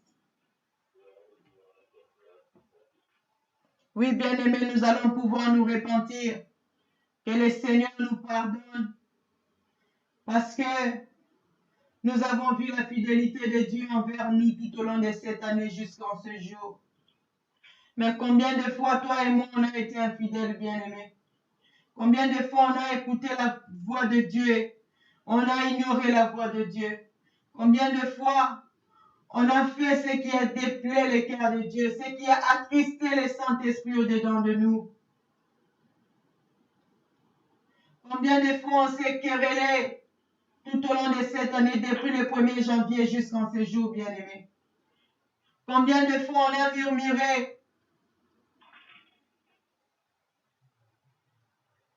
Oui, bien-aimés, nous allons pouvoir nous repentir. Que le Seigneur nous pardonne. Parce que nous avons vu la fidélité de Dieu envers nous tout au long de cette année jusqu'en ce jour. Mais combien de fois, toi et moi, on a été infidèles, bien-aimés? Combien de fois on a écouté la voix de Dieu? On a ignoré la voix de Dieu. Combien de fois on a fait ce qui a déplaît le cœur de Dieu, ce qui a attristé le Saint-Esprit au-dedans de nous? Combien de fois on s'est querellé tout au long de cette année, depuis le 1er janvier jusqu'en ce jour, bien-aimés? Combien de fois on a murmuré?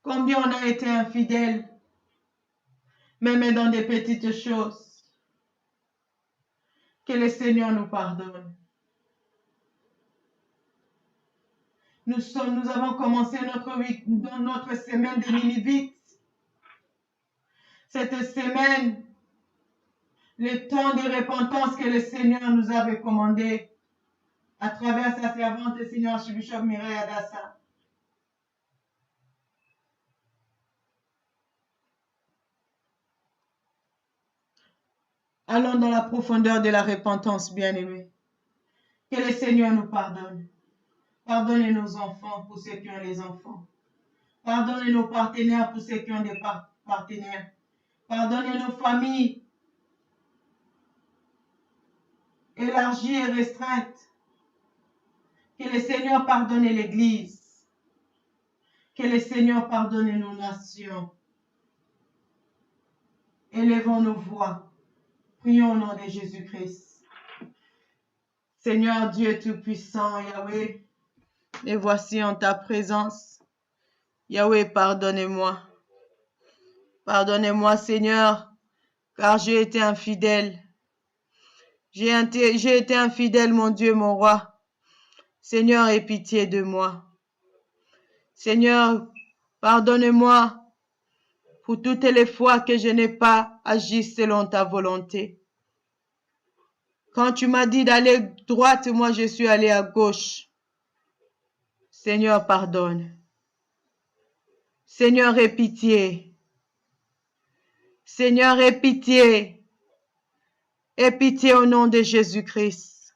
Combien on a été infidèle, même dans des petites choses? Que le Seigneur nous pardonne. Nous avons commencé notre semaine de Ninivites. Cette semaine, le temps de repentance que le Seigneur nous a recommandé à travers sa servante, le Seigneur Bishop Mireille Adassa. Allons dans la profondeur de la repentance, bien-aimés. Que le Seigneur nous pardonne. Pardonnez nos enfants pour ceux qui ont les enfants. Pardonnez nos partenaires pour ceux qui ont des partenaires. Pardonnez nos familles élargies et restreintes. Que le Seigneur pardonne l'Église. Que le Seigneur pardonne nos nations. Élevons nos voix. Prions au nom de Jésus-Christ. Seigneur Dieu Tout-Puissant, Yahweh, et voici en ta présence. Yahweh, pardonnez-moi. Pardonnez-moi, Seigneur, car j'ai été infidèle. J'ai été infidèle, mon Dieu, mon roi. Seigneur, aie pitié de moi. Seigneur, pardonne-moi pour toutes les fois que je n'ai pas agi selon ta volonté. Quand tu m'as dit d'aller droite, moi je suis allé à gauche. Seigneur, pardonne. Seigneur, aie pitié. Seigneur, aie pitié. Aie pitié au nom de Jésus-Christ.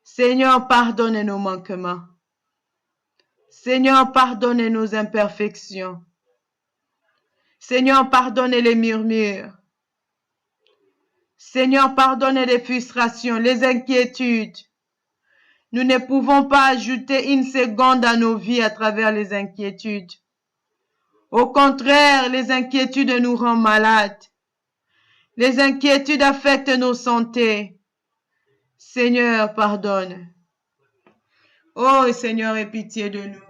Seigneur, pardonne nos manquements. Seigneur, pardonne nos imperfections. Seigneur, pardonne les murmures. Seigneur, pardonne les frustrations, les inquiétudes. Nous ne pouvons pas ajouter une seconde à nos vies à travers les inquiétudes. Au contraire, les inquiétudes nous rendent malades. Les inquiétudes affectent nos santé. Seigneur, pardonne. Oh Seigneur, aie pitié de nous.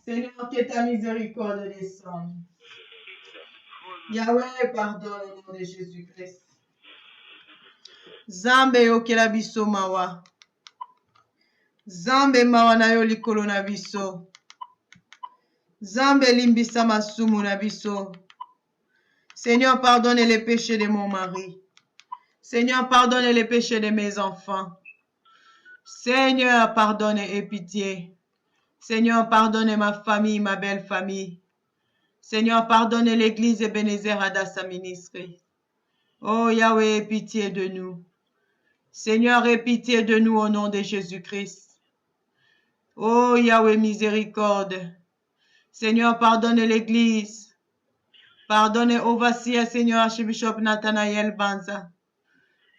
Seigneur, que ta miséricorde descende. Yahweh, pardonne au nom de Jésus-Christ. Zambe yokela biso mawa. Zambe mawa na yo likolo na biso. Zambe limbisa masumu na biso. Seigneur, pardonne les péchés de mon mari. Seigneur, pardonne les péchés de mes enfants. Seigneur, pardonne et pitié. Seigneur, pardonne ma famille, ma belle famille. Seigneur, pardonne l'église Ebenezer Adassa Ministry. Oh Yahweh, aie pitié de nous. Seigneur, aie pitié de nous au nom de Jésus-Christ. Oh Yahweh, miséricorde. Seigneur, pardonne l'église. Pardonne Overseer, Seigneur Archbishop Nathanael Banza.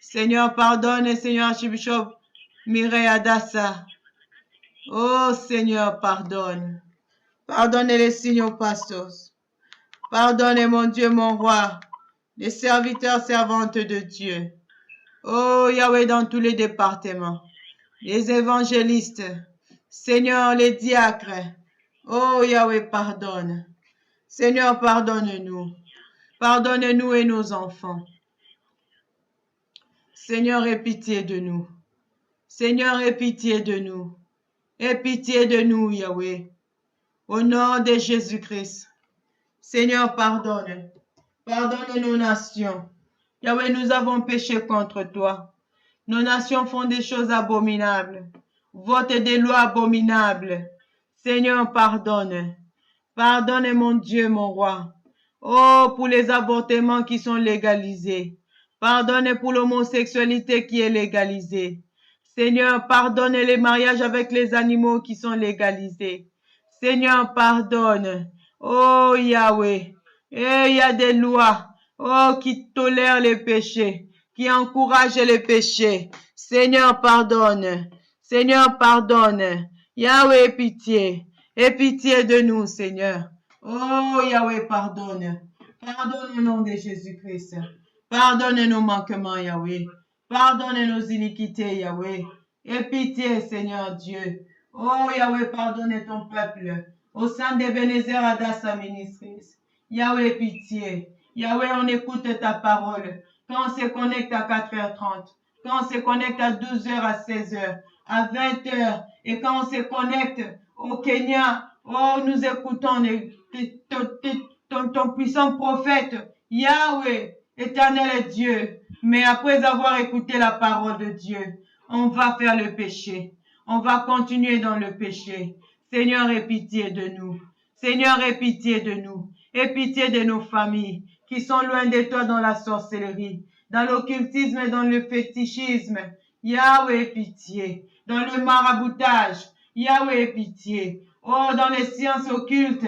Seigneur, pardonne, Seigneur Archbishop Mireille Adassa. Oh Seigneur, pardonne. Pardonne les signaux pasteurs. Pardonne, mon Dieu, mon roi, les serviteurs, servantes de Dieu. Oh Yahweh, dans tous les départements, les évangélistes, Seigneur, les diacres. Oh Yahweh, pardonne. Seigneur, pardonne-nous. Pardonne-nous et nos enfants. Seigneur, aie pitié de nous. Seigneur, aie pitié de nous. Aie pitié de nous, Yahweh. Au nom de Jésus-Christ. Seigneur, pardonne. Pardonne nos nations. Yahweh, nous avons péché contre toi. Nos nations font des choses abominables. Votent des lois abominables. Seigneur, pardonne. Pardonne, mon Dieu, mon roi. Oh, pour les avortements qui sont légalisés. Pardonne pour l'homosexualité qui est légalisée. Seigneur, pardonne les mariages avec les animaux qui sont légalisés. Seigneur, pardonne. Oh, Yahweh. Et il y a des lois, oh, qui tolèrent les péchés, qui encouragent les péchés. Seigneur, pardonne. Seigneur, pardonne. Yahweh, pitié. Aie pitié de nous, Seigneur. Oh, Yahweh, pardonne. Pardonne au nom de Jésus-Christ. Pardonne nos manquements, Yahweh. Pardonne nos iniquités, Yahweh. Aie pitié, Seigneur Dieu. Oh, Yahweh, pardonne ton peuple. Au sein d'Ebenezer Adassa Ministries. Yahweh, pitié. Yahweh, on écoute ta parole. Quand on se connecte à 4h30, quand on se connecte à 12h, à 16h, à 20h, et quand on se connecte au Kenya, oh, nous écoutons ton puissant prophète, Yahweh, éternel Dieu. Mais après avoir écouté la parole de Dieu, on va faire le péché. On va continuer dans le péché. Seigneur, aie pitié de nous. Seigneur, aie pitié de nous. Aie pitié de nos familles qui sont loin de toi dans la sorcellerie, dans l'occultisme et dans le fétichisme. Yahweh, pitié. Dans le maraboutage. Yahweh, pitié. Oh, dans les sciences occultes.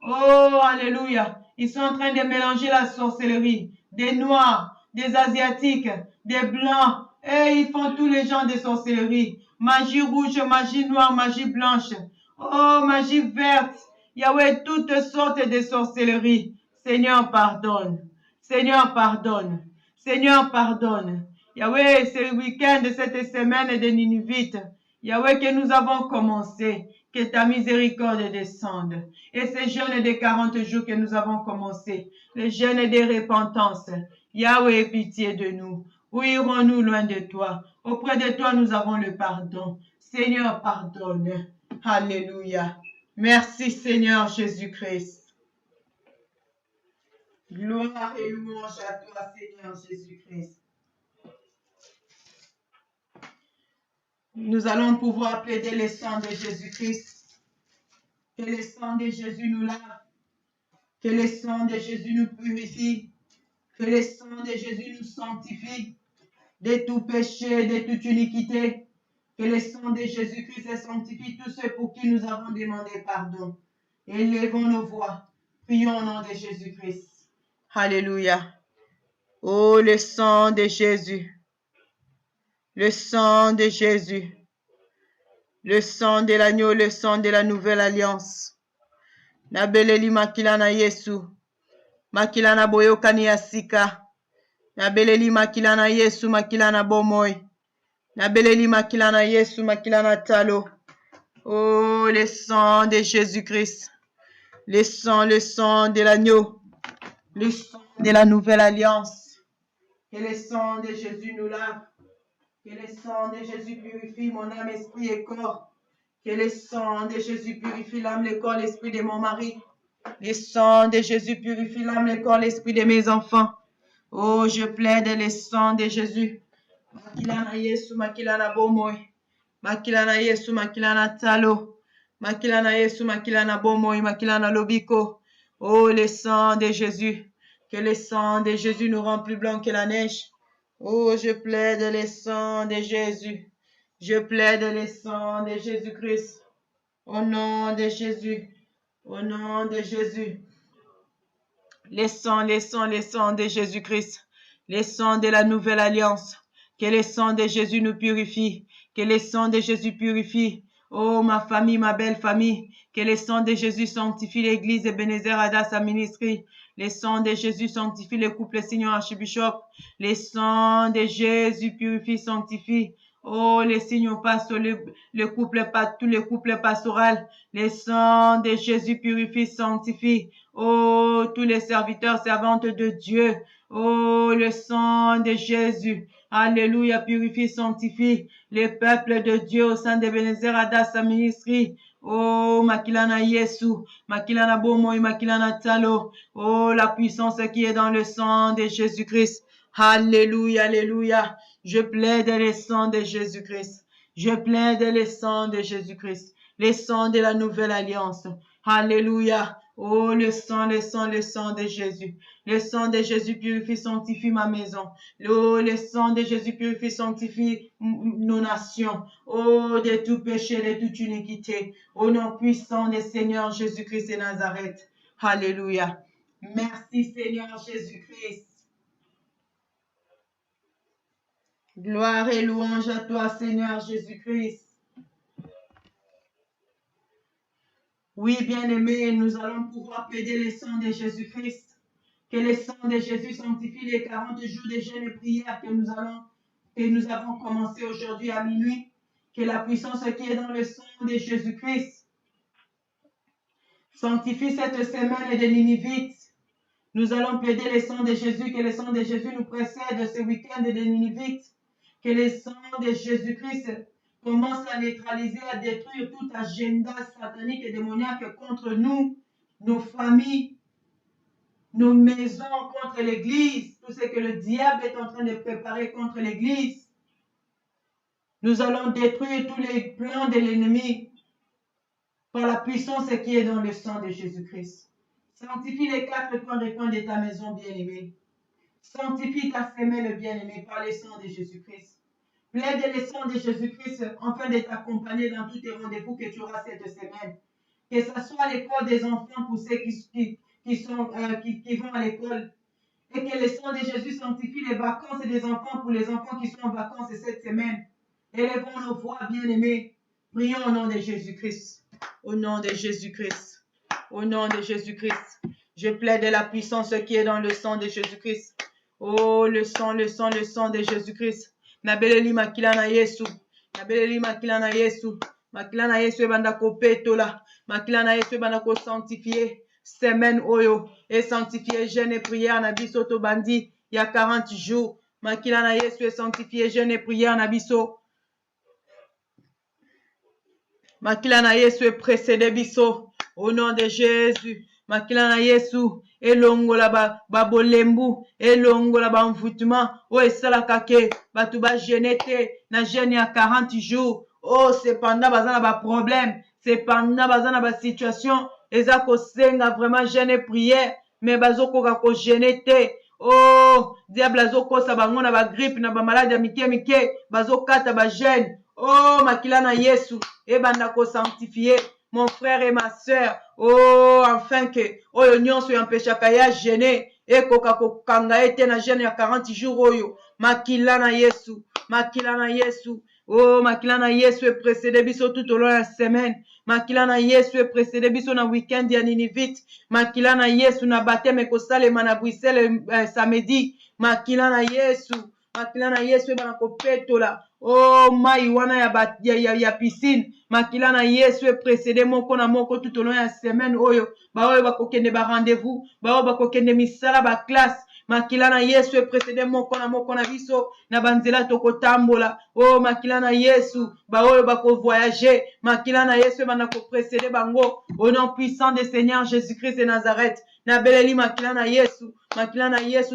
Oh, alléluia. Ils sont en train de mélanger la sorcellerie. Des noirs, des asiatiques, des blancs. Et ils font tous les genres de sorcellerie. Magie rouge, magie noire, magie blanche. Oh, magie verte. Yahweh, toutes sortes de sorcelleries. Seigneur, pardonne. Seigneur, pardonne. Seigneur, pardonne. Yahweh, c'est le week-end de cette semaine de Ninivites. Yahweh, que nous avons commencé. Que ta miséricorde descende. Et ces jeûnes de 40 jours que nous avons commencé. Les jeûnes de repentance. Yahweh, pitié de nous. Où irons-nous loin de toi? Auprès de toi, nous avons le pardon. Seigneur, pardonne. Alléluia. Merci, Seigneur Jésus-Christ. Gloire et louange à toi, Seigneur Jésus-Christ. Nous allons pouvoir plaider le sang de Jésus-Christ. Que le sang de Jésus nous lave. Que le sang de Jésus nous purifie. Que le sang de Jésus nous sanctifie de tout péché, de toute iniquité. Que le sang de Jésus-Christ sanctifie tous ceux pour qui nous avons demandé pardon. Élevons nos voix. Prions au nom de Jésus-Christ. Alléluia. Oh, le sang de Jésus. Le sang de Jésus. Le sang de l'agneau, le sang de la nouvelle alliance. Nabeleli makilana Yesu. Makilana boyokani asika. Nabeleli makilana Yesu, makilana bomoy. Nabeleli makilana Yesu, makilana talo. Oh, le sang de Jésus-Christ. Le sang de l'agneau. Le sang de la nouvelle alliance. Que le sang de Jésus nous lave. Que le sang de Jésus purifie mon âme, esprit et corps. Que le sang de Jésus purifie l'âme, le corps, l'esprit de mon mari. Le sang de Jésus purifie l'âme, le corps, l'esprit de mes enfants. Oh, je plaide le sang de Jésus. Makilana Yesu, makilana bomoy. Makilana Yesu, makilana talo. Makilana Yesu, makilana bomoy, makilana lobiko. Oh, le sang de Jésus. Que le sang de Jésus nous rend plus blanc que la neige. Oh, je plaide le sang de Jésus. Je plaide le sang de Jésus-Christ. Au nom de Jésus. Au nom de Jésus. Le sang de Jésus-Christ. Le sang de la nouvelle alliance. Que le sang de Jésus nous purifie. Que le sang de Jésus purifie. Oh, ma famille, ma belle famille. Que le sang de Jésus sanctifie l'église Ebenezer Hadas Ministry. Le sang de Jésus sanctifie le couple Seigneur Archbishop. Le sang de Jésus purifie, sanctifie. Oh, les signes pastoraux, le couple, tous les couples pastoraux. Le sang de Jésus purifie, sanctifie. Oh, tous les serviteurs, servantes de Dieu. Oh, le sang de Jésus. Alléluia, purifie, sanctifie. Le peuple de Dieu au sein d'Ebenezer Hadas Ministry. Oh, Makilana Yesu, Makilana Bomoy, Makilana Talo. Oh, la puissance qui est dans le sang de Jésus-Christ. Alléluia, alléluia. Je plaide le sang de Jésus-Christ. Je plaide le sang de Jésus-Christ. Le sang de la nouvelle alliance. Alléluia. Oh, le sang de Jésus. Le sang de Jésus purifie, sanctifie ma maison. Oh, le sang de Jésus purifie, sanctifie nos nations. Oh, de tout péché, de toute iniquité. Au nom puissant du Seigneur Jésus-Christ de Nazareth. Alléluia. Merci Seigneur Jésus-Christ. Gloire et louange à toi Seigneur Jésus-Christ. Oui, bien-aimés, nous allons pouvoir plaider le sang de Jésus-Christ. Que le sang de Jésus sanctifie les 40 jours de jeûne et prière que nous avons commencé aujourd'hui à minuit. Que la puissance qui est dans le sang de Jésus-Christ sanctifie cette semaine de Ninivites. Nous allons plaider le sang de Jésus, que le sang de Jésus nous précède ce week-end de Ninivites. Que le sang de Jésus-Christ commence à neutraliser, à détruire tout agenda satanique et démoniaque contre nous, nos familles, nos maisons, contre l'Église, tout ce que le diable est en train de préparer contre l'Église. Nous allons détruire tous les plans de l'ennemi par la puissance qui est dans le sang de Jésus-Christ. Sanctifie les 4 coins de ta maison, bien-aimée. Sanctifie ta semelle, bien-aimée, par le sang de Jésus-Christ. Plaide le sang de Jésus-Christ afin de t'accompagner dans tous tes rendez-vous que tu auras cette semaine. Que ce soit l'école des enfants pour ceux qui vont à l'école. Et que le sang de Jésus sanctifie les vacances des enfants pour les enfants qui sont en vacances cette semaine. Élevons nos voix, bien-aimés. Prions au nom de Jésus-Christ. Au nom de Jésus-Christ. Au nom de Jésus-Christ. Je plaide la puissance qui est dans le sang de Jésus-Christ. Oh, le sang de Jésus-Christ. Nabeleli makilana Yesu. Nabeleli makilana Yesu. Makilana Yesu ebanda kopetola. Makilana Yesu ebanda ko sanctifier. Semaine oyo. Et sanctifier jeûne et prière na biso to bandi. Il y a 40 jours. Makilana Yesu et sanctifier jeûne et prière na biso. Makilana Yesu et précédé biso. Au nom de Jésus. Makilana Yesu. Elongola babolembu, elongola bamvutuma, o esalaka ke, batu ba genete, na jeûne ya 40 jours, oh, cependant bazana ba problème, cependant bazana ba situation, eza ko senga vraiment jeûne prière, mais bazokoka ko genete, Oh, diable azokosa bango na ba grippe na ba maladie mike mike, bazokata ba gêne. Oh, makila na Yesu, ebanda ko sanctifier mon frère et ma sœur. Oh, afin que oyo nyonso empêchaka ya gêner, ekoka kokanga ete na gêne ya 40 jours oyo. Makila na Yesu, makila na Yesu. Oh, makila na Yesu e précédé biso tout au long de la semaine. Makila na Yesu e précédé biso na week-end ya Ninivite. Makila na Yesu na baptême ekosalema na Bruxelles samedi. Makila na Yesu, makila na Yesu e bana kopetola. Oh, mai wana ya piscine. Makila na Yesu e précédé moko na moko tout au long de la semaine oyo. Ba oyo bakokende ba rendez-vous, ba oyo bakokende misala ba classe. Makila na Yesu e précédé moko na biso na banzela tokotambola. Oh, makila na Yesu ba oyo bako voyager. Makila na Yesu bana ko précédé bango au nom puissant de Seigneur Jésus-Christ de Nazareth. Na beleli makila na Yesu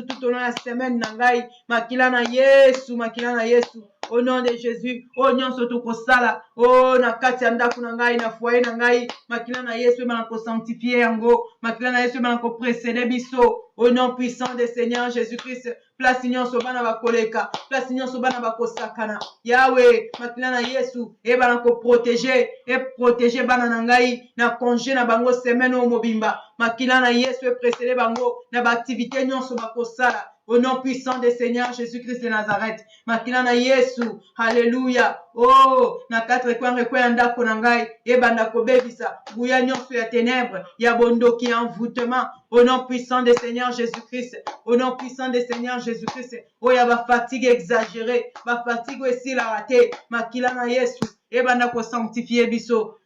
tout au long de la semaine na ngai. Makila na Yesu, makila na Yesu. Au nom de Jésus, oh nyonso tokosala, oh na kati ya ndako na ngai na foyer na ngai, makila na Yesu bana ko sanctifier yango, makila na Yesu bana ko précéder biso, au nom puissant de Seigneur Jésus-Christ. Place nyonso bana bakoleka, place nyonso bana bakosakana. Yahweh, makila na Yesu e bana ko protéger, et protéger bana na ngai na congé na bango semaine o mobimba. Makila na Yesu e précéder bango na ba activité nyonso bakosala. Au nom puissant de Seigneur Jésus-Christ de Nazareth. Makila na Yesu. Alléluia. Oh, na 4 coins ya ndako na ngai. Ebanda kobebisa. Buya nyonso ya ténèbres. Ya bondoki ya envoûtement. Au nom puissant de Seigneur Jésus-Christ. Au nom puissant de Seigneur Jésus-Christ. Oh, ya ba fatigue exagérée. Ba fatigue aussi la raté. Makila na Yesu. Ebanda ko sanctifier biso.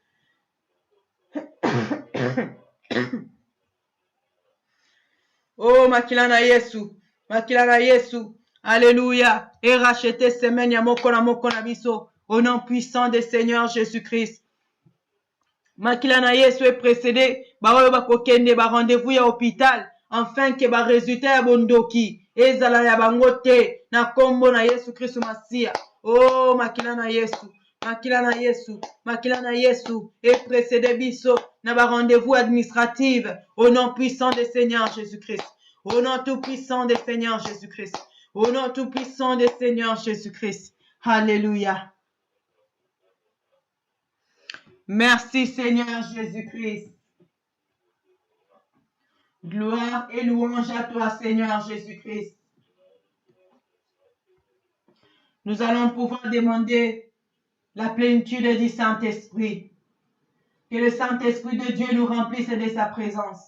Oh, makila na Yesu. Makila na Yesu. Alléluia. Et racheter semaine ya moko na biso. Au nom puissant de Seigneur Jésus-Christ. Makila na Yesu est précédé. Ba oyo bakokende ba rendez-vous ya hôpital. Enfin que ba résultat ya bondoki. Ezala ya bango te. Na kombo na Yesu Christ Masia. Oh, makila na Yesu. Makila na Yesu. Makila na Yesu. Et précédé biso. Na ba rendez-vous administratif. Au nom puissant de Seigneur Jésus-Christ. Au nom tout puissant de Seigneur Jésus-Christ. Au nom tout puissant de Seigneur Jésus-Christ. Alléluia. Merci Seigneur Jésus-Christ. Gloire et louange à toi Seigneur Jésus-Christ. Nous allons pouvoir demander la plénitude du Saint-Esprit. Que le Saint-Esprit de Dieu nous remplisse de sa présence.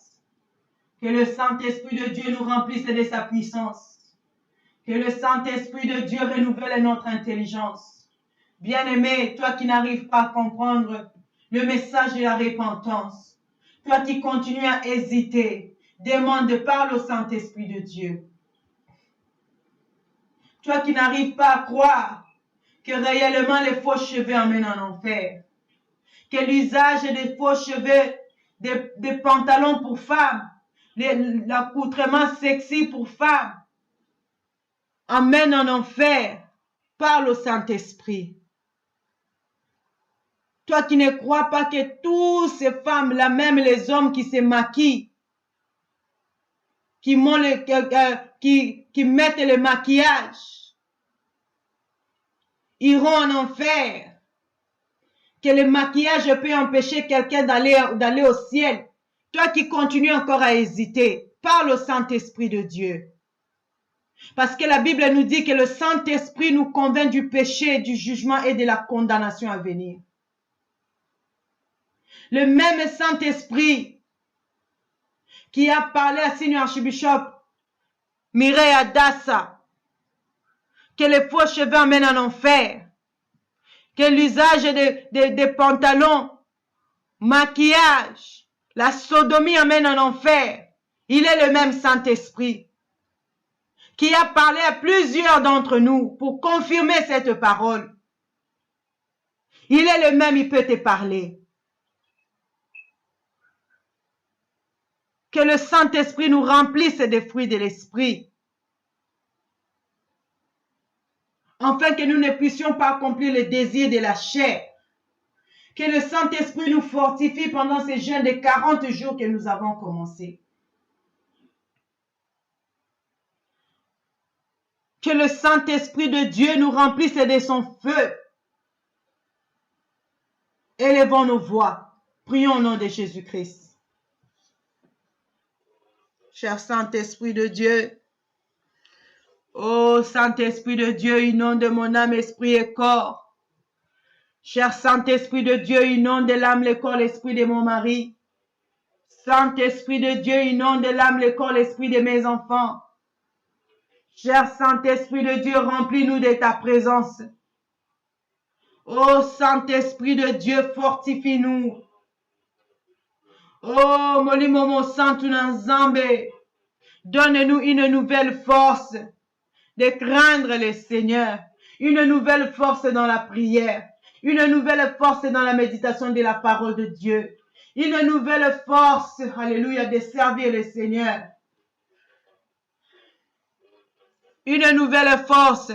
Que le Saint-Esprit de Dieu nous remplisse de sa puissance. Que le Saint-Esprit de Dieu renouvelle notre intelligence. Bien-aimé, toi qui n'arrives pas à comprendre le message de la repentance, toi qui continues à hésiter, demande, parle au Saint-Esprit de Dieu. Toi qui n'arrives pas à croire que réellement les faux cheveux emmènent en enfer, que l'usage des faux cheveux, des pantalons pour femmes, l'accoutrement sexy pour femmes, emmène en enfer. Parle au Saint-Esprit. Toi qui ne crois pas que toutes ces femmes-là, même les hommes qui se maquillent, qui mettent le maquillage, iront en enfer. Que le maquillage peut empêcher quelqu'un d'aller au ciel. Toi qui continues encore à hésiter, parle au Saint-Esprit de Dieu. Parce que la Bible nous dit que le Saint-Esprit nous convainc du péché, du jugement et de la condamnation à venir. Le même Saint-Esprit qui a parlé à Seigneur Archbishop Mireille Adassa, que les faux cheveux emmènent en enfer, que l'usage des pantalons, maquillage, la sodomie emmène en enfer. Il est le même Saint-Esprit qui a parlé à plusieurs d'entre nous pour confirmer cette parole. Il est le même, il peut te parler. Que le Saint-Esprit nous remplisse des fruits de l'Esprit. Afin que nous ne puissions pas accomplir les désirs de la chair. Que le Saint-Esprit nous fortifie pendant ces jeûnes de 40 jours que nous avons commencé. Que le Saint-Esprit de Dieu nous remplisse de son feu. Élevons nos voix. Prions au nom de Jésus-Christ. Cher Saint-Esprit de Dieu, ô Saint-Esprit de Dieu, inonde mon âme, esprit et corps. Cher Saint-Esprit de Dieu, inonde l'âme, le corps, l'esprit de mon mari. Saint-Esprit de Dieu, inonde l'âme, le corps, l'esprit de mes enfants. Cher Saint-Esprit de Dieu, remplis-nous de ta présence. Ô Saint-Esprit de Dieu, fortifie-nous. Oh, Molimo Santu Nzambe, donne-nous une nouvelle force de craindre le Seigneur, une nouvelle force dans la prière, une nouvelle force dans la méditation de la parole de Dieu, une nouvelle force, alléluia, de servir le Seigneur, une nouvelle force,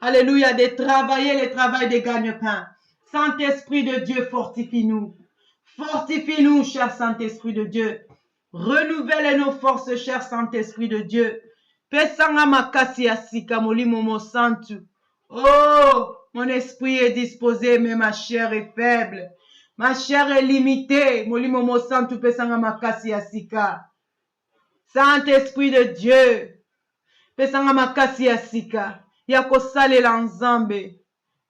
alléluia, de travailler le travail de gagne-pain. Saint-Esprit de Dieu, fortifie-nous. Fortifie-nous, cher Saint-Esprit de Dieu. Renouvelle nos forces, cher Saint-Esprit de Dieu. Pesanga makasi asika molimo mo santu. Oh, mon esprit est disposé, mais ma chair est faible. Ma chair est limitée. Molimo mo santu pesanga makasi asika. Saint-Esprit de Dieu. Pesanga makasi asika. Yako salela nzambe.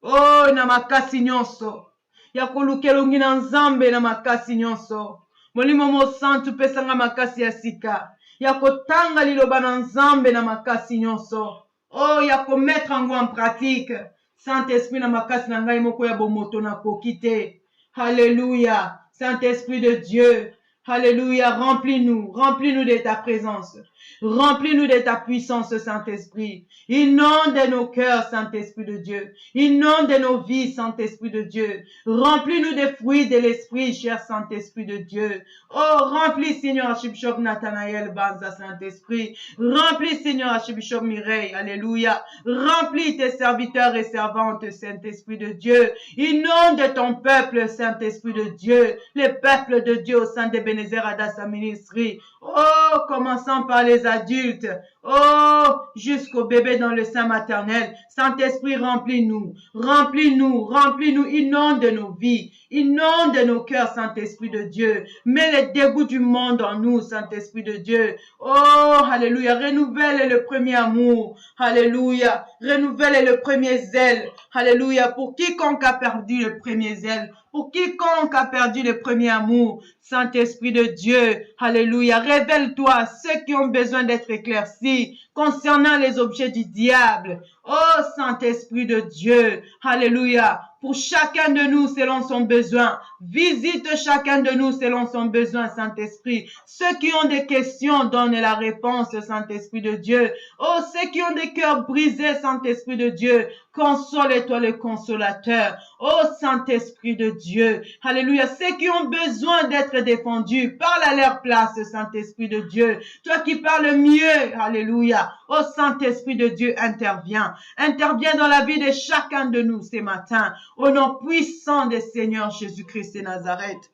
Oh, na makasi nyonso. Ya kolukelongi na nzambe na makasi nyonso. Molimo mo santu pesanga makasi ya sika. Ya kotanga liloba na nzambe na makasi nyonso. Oh, ya komettre yango en pratique. Saint-Esprit na makasi na ngai moko ya bomoto na kokite. Alléluia. Saint-Esprit de Dieu. Alléluia. Remplis-nous. Remplis-nous de ta présence. Remplis-nous de ta puissance, Saint-Esprit. Inonde nos cœurs, Saint-Esprit de Dieu. Inonde nos vies, Saint-Esprit de Dieu. Remplis-nous des fruits de l'Esprit, cher Saint-Esprit de Dieu. Oh, remplis, Seigneur Archbishop Nathanaël Banza, Saint-Esprit. Remplis, Seigneur Archbishop Mireille. Alléluia. Remplis tes serviteurs et servantes, Saint-Esprit de Dieu. Inonde ton peuple, Saint-Esprit de Dieu. Le peuple de Dieu au sein de Ebenezer Adassa Ministry. Oh, commençant par les adultes. Oh, jusqu'au bébé dans le sein maternel. Saint-Esprit, remplis-nous. Remplis-nous. Remplis-nous. Inonde nos vies. Inonde nos cœurs, Saint-Esprit de Dieu. Mets les dégoûts du monde en nous, Saint-Esprit de Dieu. Oh, alléluia. Renouvelle le premier amour. Alléluia. Renouvelle le premier zèle. Alléluia. Pour quiconque a perdu le premier zèle. Pour quiconque a perdu le premier amour. Saint-Esprit de Dieu. Alléluia. Révèle-toi à ceux qui ont besoin d'être éclaircis concernant les objets du diable. Oh, Saint-Esprit de Dieu. Alléluia. Pour chacun de nous selon son besoin. Visite chacun de nous selon son besoin, Saint-Esprit. Ceux qui ont des questions, donne la réponse, Saint-Esprit de Dieu. Oh, ceux qui ont des cœurs brisés, Saint-Esprit de Dieu. Console-toi le consolateur. Oh, Saint-Esprit de Dieu. Alléluia. Ceux qui ont besoin d'être défendus, parle à leur place, Saint-Esprit de Dieu. Toi qui parles mieux. Alléluia. Oh, Saint-Esprit de Dieu, interviens. Interviens dans la vie de chacun de nous ce matin. Au nom puissant du Seigneur Jésus-Christ de Nazareth.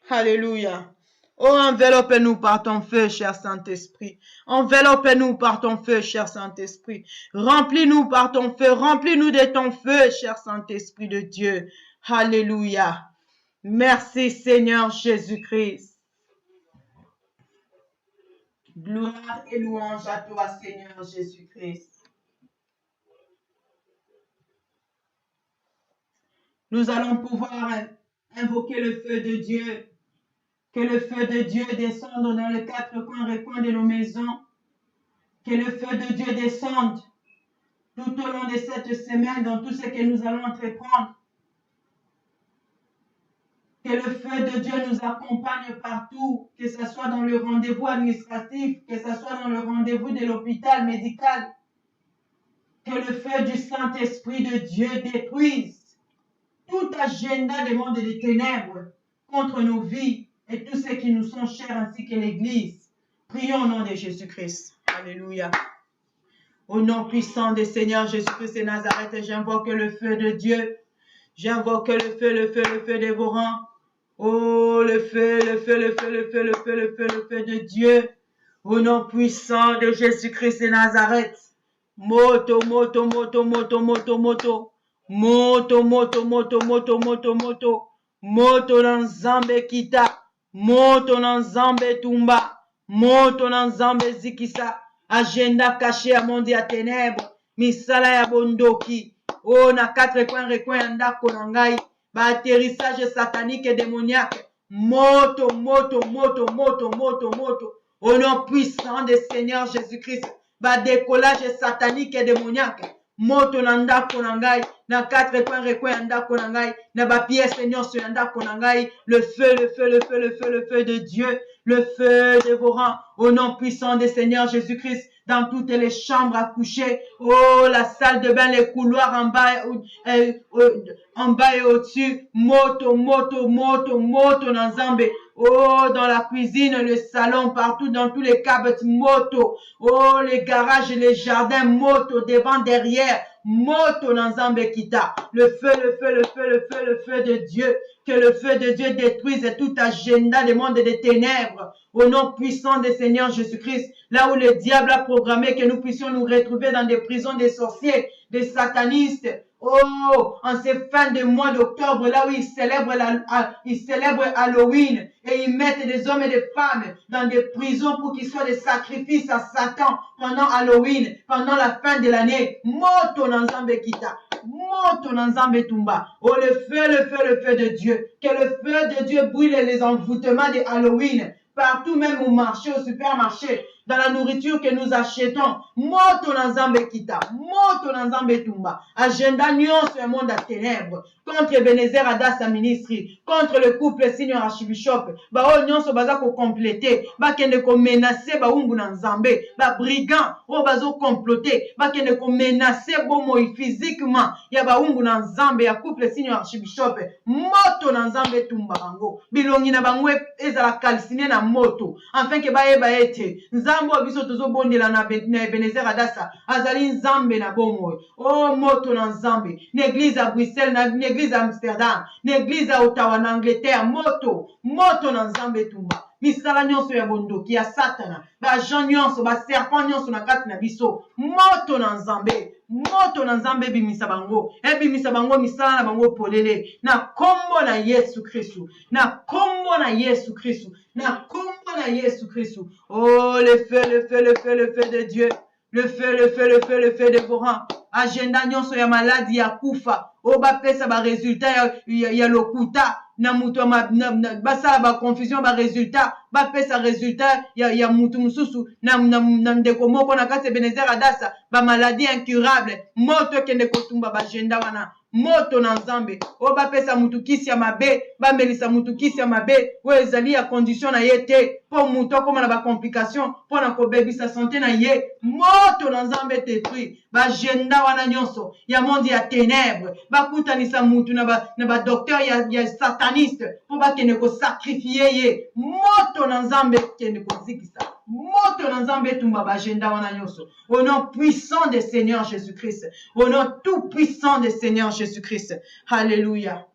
Alléluia. Oh, enveloppe-nous par ton feu, cher Saint-Esprit. Enveloppe-nous par ton feu, cher Saint-Esprit. Remplis-nous par ton feu. Remplis-nous de ton feu, cher Saint-Esprit de Dieu. Alléluia. Merci, Seigneur Jésus-Christ. Gloire et louange à toi, Seigneur Jésus-Christ. Nous allons pouvoir invoquer le feu de Dieu. Que le feu de Dieu descende dans les quatre coins recoins de nos maisons. Que le feu de Dieu descende tout au long de cette semaine dans tout ce que nous allons entreprendre. Que le feu de Dieu nous accompagne partout, que ce soit dans le rendez-vous administratif, que ce soit dans le rendez-vous de l'hôpital médical. Que le feu du Saint-Esprit de Dieu détruise tout agenda des mondes des ténèbres contre nos vies et tous ceux qui nous sont chers ainsi que l'Église. Prions au nom de Jésus-Christ. Alléluia. Au nom puissant du Seigneur Jésus-Christ de Nazareth, j'invoque le feu de Dieu. J'invoque le feu dévorant. Oh, le feu de Dieu. Au nom puissant de Jésus-Christ de Nazareth. Moto, moto, moto, moto, moto, moto. Moto, moto, moto, moto, moto, moto. Moto na nzambe kita. Moto na nzambe tumba. Moto na nzambe zikisa. Agenda caché à monde ya ténèbres. Misala ya bondoki. Oh, na 4 coins recoins ya ndako na ngai. Ba atterrissage satanique et démoniaque. Moto, moto, moto, moto, moto, moto. Au nom puissant du Seigneur Jésus-Christ. Ba décollage satanique et démoniaque. Moto na ndako na ngai. Na 4 coins recoins ya ndako na ngai. Na ba pièce nyonso ya ndako na ngai. Le feu, le feu, le feu, le feu, le feu de Dieu. Le feu dévorant. Au nom puissant du Seigneur Jésus-Christ. Dans toutes les chambres à coucher. Oh, la salle de bain, les couloirs en bas et au-dessus. Moto, moto, moto, moto dans Zambé. Oh, dans la cuisine, le salon, partout, dans tous les cabinets, moto. Oh, les garages, les jardins, moto, devant, derrière. Moto dans Zambé Kita. Le feu, le feu, le feu, le feu, le feu de Dieu. Que le feu de Dieu détruise tout agenda des mondes des ténèbres. Au nom puissant du Seigneur Jésus-Christ. Là où le diable a programmé que nous puissions nous retrouver dans des prisons des sorciers, des satanistes. Oh, en ces fins de mois d'octobre, là où ils célèbrent Halloween et ils mettent des hommes et des femmes dans des prisons pour qu'ils soient des sacrifices à Satan pendant Halloween, pendant la fin de l'année. Moto Nanzambe Kita. Moto Nanzambe Tumba. Oh, le feu, le feu, le feu de Dieu. Que le feu de Dieu brûle les envoûtements de Halloween. Partout, même au marché, au supermarché, dans la nourriture que nous achetons. Moto Nanzambe Kita. Moto Nanzambe Tumba. Agenda nyonso un monde à ténèbres. Contre Ebenezer Adassa Ministry. Contre le couple Senior Archbishop. Ba o nyonso baza ko compléter. Ba kende ko menacer ba ungu na Nzambe. Ba brigand. O bazo comploter. Ba kende ko menacer bomo physiquement. Ya ba ungu na Nzambe ya couple Senior Archbishop. Moto na Nzambe Tumba bango. Bilongi na bango ezala calciné na moto. Afin que ba eba ete. Nzambe obiso tozo bondela na Ebenezer Adassa. Azali Nzambe na bomo. Oh moto na Nzambe. L'église à Bruxelles, l'église à Amsterdam, l'église à Ottawa, en Angleterre, moto na Nzambe tumba. Misala nyonso ya bondoki ya satana. Ba Jean nyonso, ba serpent nyonso na kati na biso. Moto na Nzambe. Moto na Nzambe bimisa bango. Bimisa bango misala na bango polele. Na kombo na Yesu Kristu. Na kombo na Yesu Kristu. Na kombo na Yesu Kristu. Oh, le feu, le feu, le feu, le feu de Dieu. Le feu, le feu, le feu, le feu dévorant. Agenda nyonso ya maladi ya kufa. O ba pesa ba resultat ya lokuta. Na mutu basala ba confusion ba resultat. Ba pesa resultat ya mutu mususu. Na ndeko moko na kati Ebenezer Adassa. Ba maladie incurable. Moto kende kotumba ba agenda wana. Moto na Nzambe. O ba pesa mutu kisi ya mabe. Ba melisa mutu kisi ya mabe. O ezali ya condition na ye te. Po mutu akoma na ba complication. Po na kobebisa santé na ye. Moto na Nzambe détruit. Ba agenda wana nyonso. Ya monde ya ténèbres. Ba kutanisa mutu na ba docteur ya sataniste. Po ba kende ko sacrifier ye. Moto na Nzambe kende ko zikisa. Moto na Nzambe tumba ba agenda wana nyonso. Au nom puissant du Seigneur Jésus-Christ. Au nom tout puissant du Seigneur Jésus-Christ. Alléluia.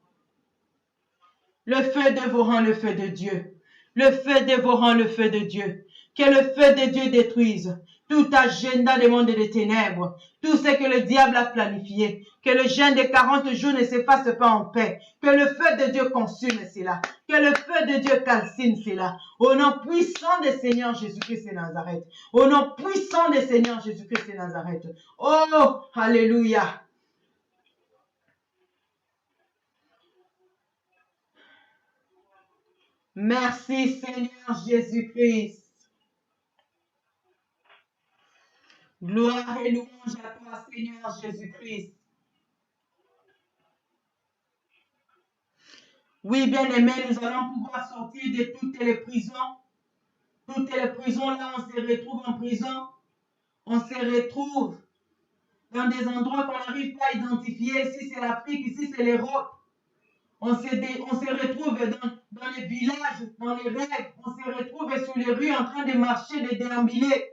Le feu dévorant le feu de Dieu. Le feu dévorant le feu de Dieu. Que le feu de Dieu détruise tout agenda des mondes des ténèbres, tout ce que le diable a planifié, que le jeûne de 40 jours ne s'efface pas en paix, que le feu de Dieu consume cela, que le feu de Dieu calcine cela, au nom puissant du Seigneur Jésus-Christ de Nazareth, au nom puissant du Seigneur Jésus-Christ de Nazareth. Oh, alléluia. Merci Seigneur Jésus-Christ. Gloire et louange à toi, Seigneur Jésus-Christ. Oui, bien-aimés, nous allons pouvoir sortir de toutes les prisons. Toutes les prisons, là, on se retrouve en prison. On se retrouve dans des endroits qu'on n'arrive pas à identifier. Ici, c'est l'Afrique, ici, c'est l'Europe. On se retrouve dans les villages, dans les rêves. On se retrouve sur les rues en train de marcher, de déambuler.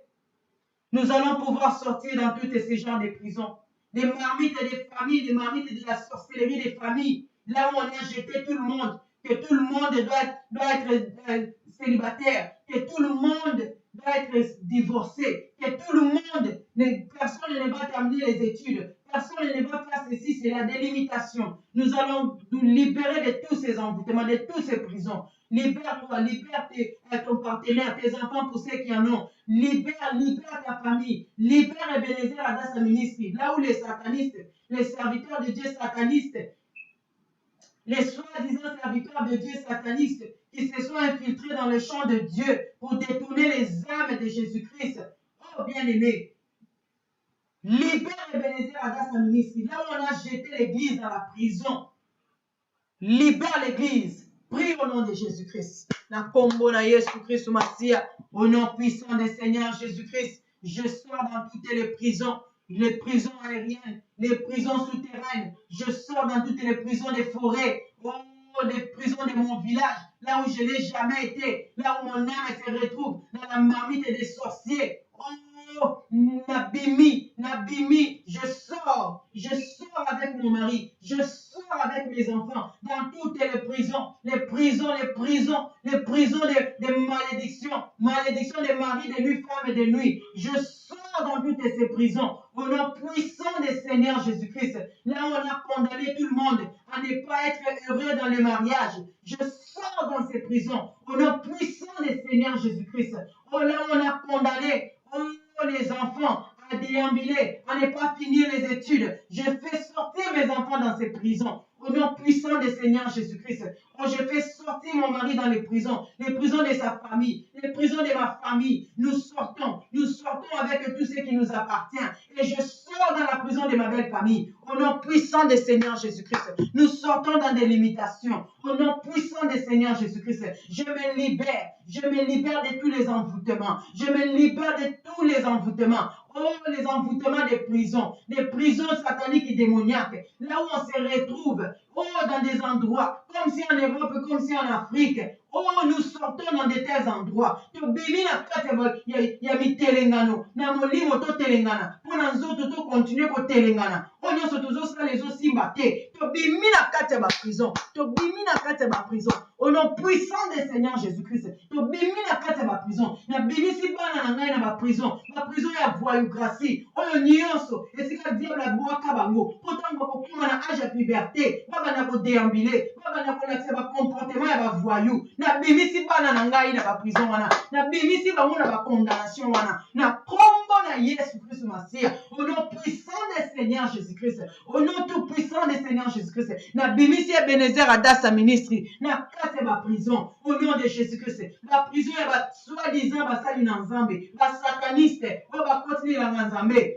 Nous allons pouvoir sortir dans tous ces genres de prisons. Des marmites des familles, des marmites de la sorcellerie des familles. Là où on a jeté tout le monde. Que tout le monde doit être célibataire. Que tout le monde va être divorcé, que tout le monde, personne ne va terminer les études, personne ne va faire ceci, c'est la délimitation. Nous allons nous libérer de tous ces envoûtements, de toutes ces prisons. Libère-toi, libère ton partenaire, tes enfants pour ceux qui en ont. Libère ta famille. Libère Ebenezer Adassa Ministry. Là où les satanistes, les serviteurs de Dieu satanistes, les soi-disant serviteurs de Dieu satanistes qui se sont infiltrés dans le champ de Dieu pour détourner les âmes de Jésus-Christ. Oh bien-aimé, libère Ebenezer Adassa Ministry. Là où on a jeté l'église dans la prison, libère l'église. Prie au nom de Jésus-Christ. La combo na Jésus-Christ Massia, au nom puissant du Seigneur Jésus-Christ, je sors dans toutes les prisons aériennes, les prisons souterraines. Je sors dans toutes les prisons des forêts, oh, les prisons de mon village, là où je n'ai jamais été, là où mon âme se retrouve, dans la marmite des sorciers. Oh, Nabimi, je sors avec mon mari, je sors avec mes enfants dans toutes les prisons de malédiction des maris de nuit, femmes de nuit. Je sors dans toutes ces prisons au nom puissant du Seigneur Jésus-Christ. Là où on a condamné tout le monde à ne pas être heureux dans le mariage, je sors dans ces prisons au nom puissant du Seigneur Jésus-Christ. Oh, là où on a condamné les enfants à déambuler, à ne pas finir les études. Je fais sortir mes enfants dans ces prisons. Au nom puissant du Seigneur Jésus-Christ. Oh, je fais sortir mon mari dans les prisons de sa famille, les prisons de ma famille. Nous sortons avec tout ce qui nous appartient. Et je sors dans la prison de ma belle famille. Au nom puissant du Seigneur Jésus-Christ. Nous sortons dans des limitations. Au nom puissant du Seigneur Jésus-Christ. Je me libère de tous les envoûtements. Je me libère de tous les envoûtements. Oh, les envoûtements des prisons sataniques et démoniaques, là où on se retrouve, oh, dans des endroits, comme si en Europe, comme si en Afrique, oh, nous sortons dans de tels endroits. Tobimi na kati ya mitelengano, na molimo to telengana, pour nous autres to continuer ko telengana. Oh, nous sommes tous les autres simbate. Tobimi na kati ya ba prison, tobimi na kati ya ba prison. Au nom puissant du Seigneur Jésus-Christ, tobimi na kati ya ba prison. Na bimisi bana na ngai na ba prison ya voyoucratie. Oyo nyonso esika diable abwaka bango. Pourtant bakokuma na âge ya puberté, babanda ko déambuler, babanda ko lakisa ba comportement ya ba voyou. Na bimisi bana na ngai na ba prison wana. Na bimisi bango na ba condamnation wana. Na kombo na Yesu Christ Masia. Au nom puissant du Seigneur Jésus-Christ. Au nom tout puissant du Seigneur Jésus-Christ. Na bimisi Ebenezer Adassa Ministry. Na kati ba prison. Au nom de Jésus-Christ. La prison ya ba soi-disant ba sali na nzambe. Ba sataniste. On va continuer la nzambe.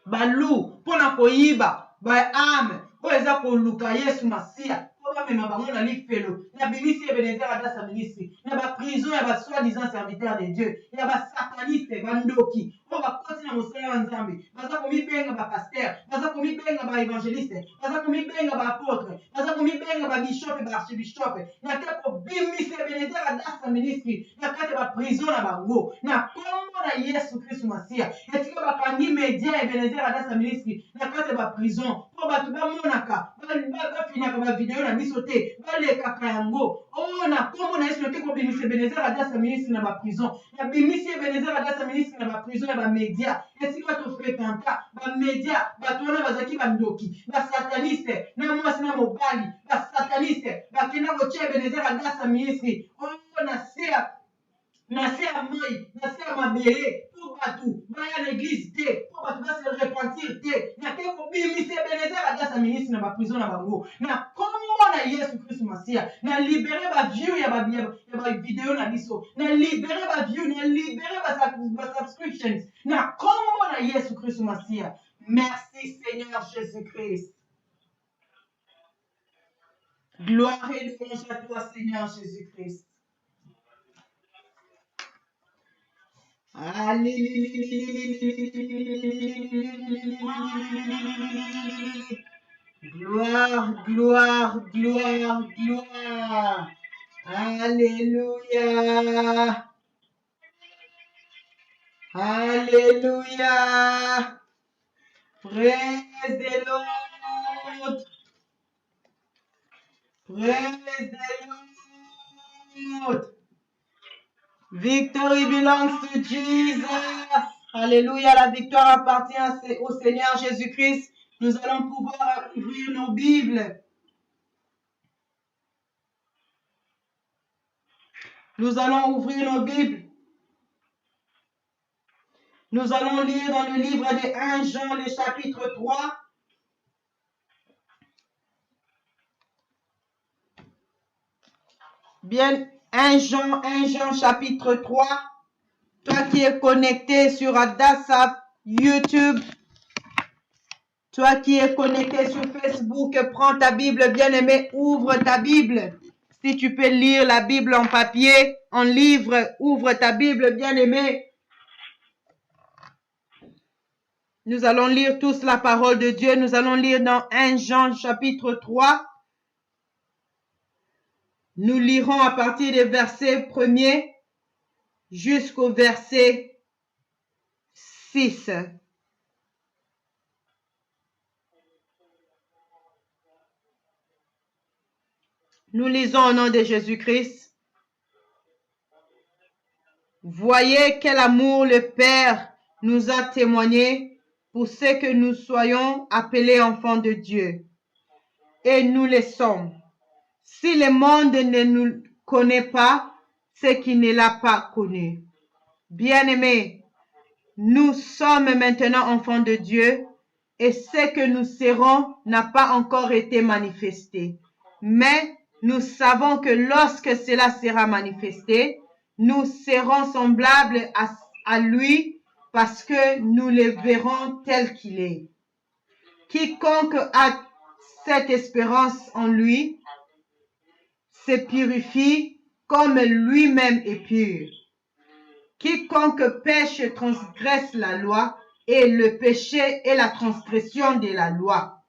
Balou. Pona koyiba. Ba âme. Po eza koluka Yesu Masia. Même bango na lifelo na bimisi Ebenezer Adassa Ministry na ba prison ya ba soi-disant serviteurs de Dieu ya ba sataniste bandoki on va continuer mosala wa nzambe baza komibenga ba pasteur baza komibenga ba évangéliste baza komibenga ba apôtre baza komibenga ba bishop ba archibishop na kako bimisi Ebenezer Adassa Ministry na kati ba prison na bango na kombo na Yesu Christ Masia etika bakangi media Ebenezer Adassa Ministry na kati ba prison po bato bamonaka bafinaka ba video na biso te balekaka yango oh na kombo na Yesu te ko bimisi Ebenezer Adassa Ministry na ba prison na bimisi Ebenezer Adassa Ministry na ba prison ya ba media esika to fréquenta ba media bato wana bazaki bandoki ba sataniste na mwasi na mobali ba sataniste bakenda kotia Ebenezer Adassa Ministry oh na se ya mai na se ya mabele po bato baya na église te po bato base repentir te na te kobimisa Ebenezer Adassa Ministry na ba prison na bango na kombo na Yesu Christ Masia na libere ba view ya ba video na biso na libere ba view na libere ba subscriptions na kombo na Yesu Christ Masia. Merci Seigneur Jésus-Christ. Gloire et louange à toi Seigneur Jésus-Christ. Gloire, gloire, gloire, gloire. Alléluia. Alléluia. Praise the Lord. Praise the Victory belongs to Jesus. Alléluia, la victoire appartient au Seigneur Jésus-Christ. Nous allons pouvoir ouvrir nos Bibles. Nous allons ouvrir nos Bibles. Nous allons lire dans le livre de 1 Jean, le chapitre 3. Bien, 1 Jean, chapitre 3. Toi qui es connecté sur Adassa, YouTube, toi qui es connecté sur Facebook, prends ta Bible, bien-aimé, ouvre ta Bible. Si tu peux lire la Bible en papier, en livre, ouvre ta Bible, bien-aimé. Nous allons lire tous la parole de Dieu. Nous allons lire dans 1 Jean chapitre 3. Nous lirons à partir des versets 1er jusqu'au verset 6. Nous lisons au nom de Jésus-Christ. Voyez quel amour le Père nous a témoigné pour ce que nous soyons appelés enfants de Dieu. Et nous le sommes. Si le monde ne nous connaît pas, c'est qu'il ne l'a pas connu. Bien-aimés, nous sommes maintenant enfants de Dieu et ce que nous serons n'a pas encore été manifesté. Mais nous savons que lorsque cela sera manifesté, nous serons semblables à lui parce que nous le verrons tel qu'il est. Quiconque a cette espérance en lui se purifie comme lui-même est pur. Quiconque pêche transgresse la loi et le péché est la transgression de la loi.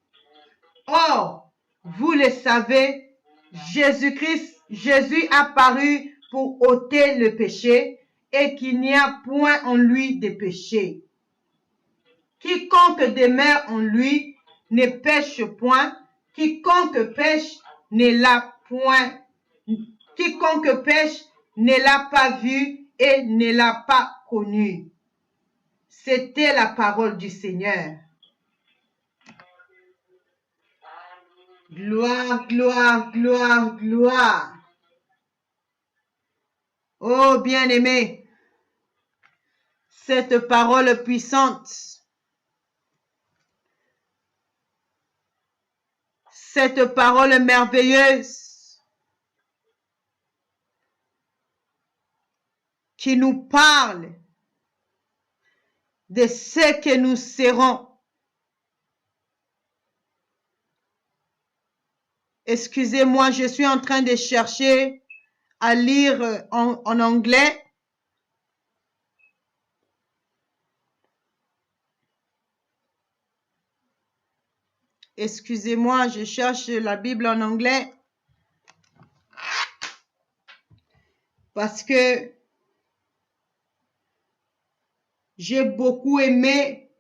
Or, vous le savez, Jésus a paru pour ôter le péché et qu'il n'y a point en lui de péché. Quiconque demeure en lui ne pêche point, quiconque pêche ne l'a point, quiconque pêche ne l'a pas vu et ne l'a pas connu. C'était la parole du Seigneur. Gloire, gloire, gloire, gloire. Oh bien-aimé, cette parole puissante, cette parole merveilleuse qui nous parle de ce que nous serons. Excusez-moi, je suis en train de chercher à lire en anglais. Excusez-moi, je cherche la Bible en anglais. Parce que j'ai beaucoup aimé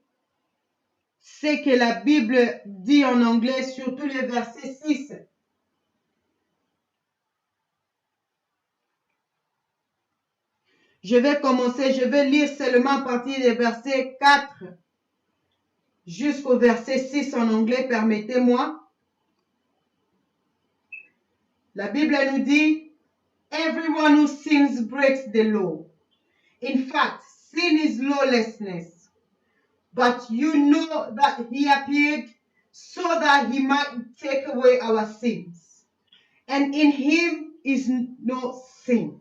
ce que la Bible dit en anglais, surtout le verset 6. Je vais commencer, je vais lire seulement à partir du verset 4 jusqu'au verset 6 en anglais, permettez-moi. La Bible nous dit, everyone who sins breaks the law. In fact, sin is lawlessness. But you know that he appeared so that he might take away our sins. And in him is no sin.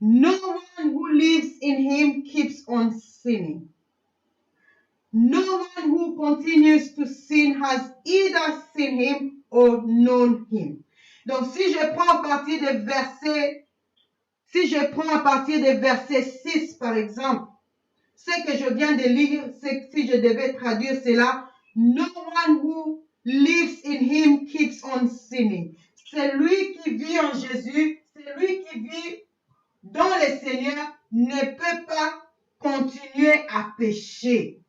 No one who lives in him keeps on sinning. No one who continues to sin has either seen him or known him. Donc, si je prends à partir des versets, si je prends à partir des versets 6, par exemple, ce que je viens de lire, c'est si je devais traduire cela, no one who lives in him keeps on sinning. C'est lui qui vit en Jésus, c'est lui qui vit dans le Seigneur, ne peut pas continuer à pécher.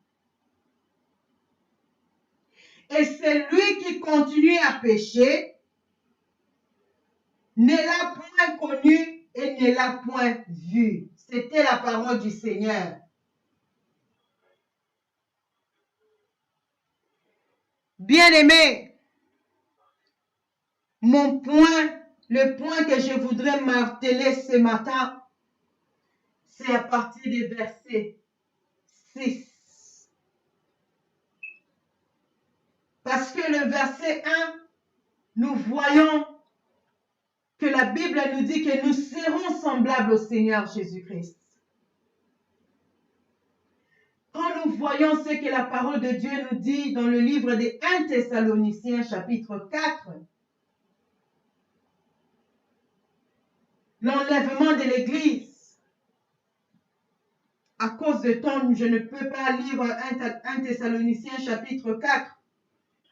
Et c'est lui qui continue à pécher ne l'a point connu et ne l'a point vu. C'était la parole du Seigneur. Bien-aimés, le point que je voudrais marteler ce matin, c'est à partir du verset 6. Parce que le verset 1, nous voyons que la Bible nous dit que nous serons semblables au Seigneur Jésus-Christ. Quand nous voyons ce que la parole de Dieu nous dit dans le livre des 1 Thessaloniciens chapitre 4, l'enlèvement de l'Église, à cause de temps, je ne peux pas lire 1 Thessaloniciens chapitre 4,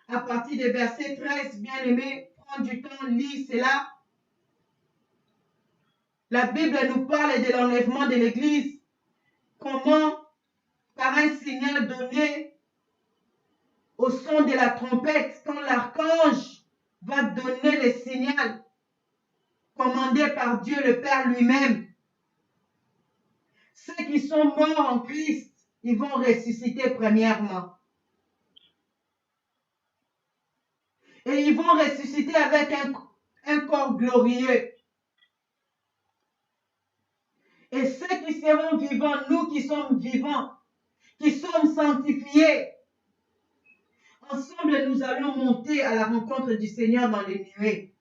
à partir des versets 13, bien aimé, prends du temps, lis cela. La Bible nous parle de l'enlèvement de l'Église, comment par un signal donné au son de la trompette, quand l'archange va donner le signal commandé par Dieu le Père lui-même. Ceux qui sont morts en Christ, ils vont ressusciter premièrement. Et ils vont ressusciter avec un corps glorieux. Et ceux qui seront vivants, nous qui sommes vivants, qui sommes sanctifiés, ensemble nous allons monter à la rencontre du Seigneur dans les nuées.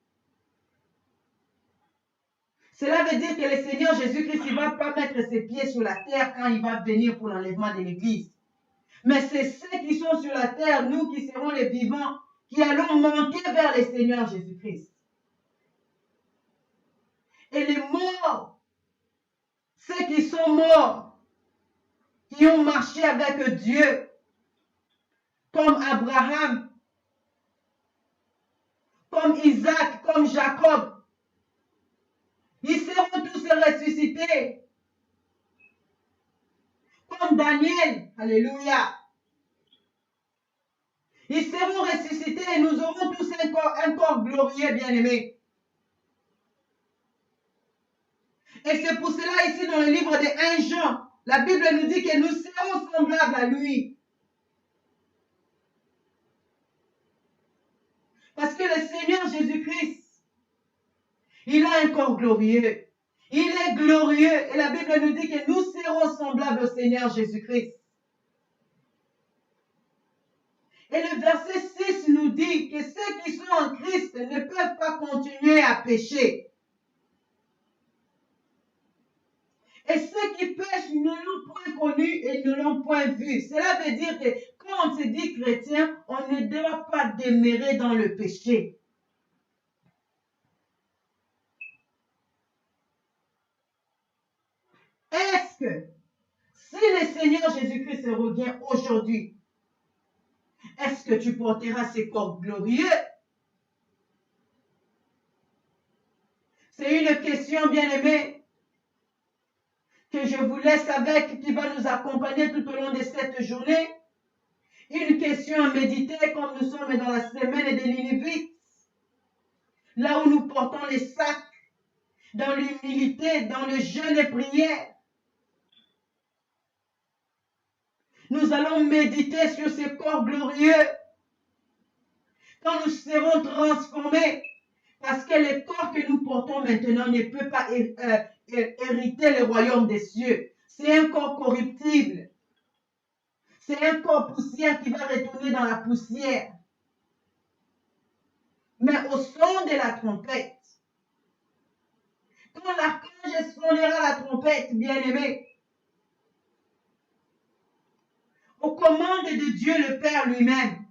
Cela veut dire que le Seigneur Jésus-Christ ne va pas mettre ses pieds sur la terre quand il va venir pour l'enlèvement de l'Église. Mais c'est ceux qui sont sur la terre, nous qui serons les vivants, qui allons monter vers le Seigneur Jésus-Christ. Et les morts, ceux qui sont morts, qui ont marché avec Dieu, comme Abraham, comme Isaac, comme Jacob, ils seront tous ressuscités. Comme Daniel, alléluia. Ils seront ressuscités et nous aurons tous un corps glorieux, bien-aimés. Et c'est pour cela, ici, dans le livre de 1 Jean, la Bible nous dit que nous serons semblables à lui. Parce que le Seigneur Jésus-Christ, il a un corps glorieux. Il est glorieux. Et la Bible nous dit que nous serons semblables au Seigneur Jésus-Christ. Et le verset 6 nous dit que ceux qui sont en Christ ne peuvent pas continuer à pécher. Et ceux qui pêchent ne l'ont point connu et ne l'ont point vu. Cela veut dire que quand on se dit chrétien, on ne doit pas demeurer dans le péché. Est-ce que si le Seigneur Jésus-Christ revient aujourd'hui, est-ce que tu porteras ce corps glorieux? C'est une question, bien-aimée, que je vous laisse avec, qui va nous accompagner tout au long de cette journée. Une question à méditer comme nous sommes dans la semaine des Ninivites, là où nous portons les sacs, dans l'humilité, dans le jeûne et prière. Nous allons méditer sur ce corps glorieux quand nous serons transformés, parce que le corps que nous portons maintenant ne peut pas hériter le royaume des cieux. C'est un corps corruptible. C'est un corps poussière qui va retourner dans la poussière. Mais au son de la trompette, quand l'archange sonnera la trompette, bien-aimé, aux commandes de Dieu le Père lui-même,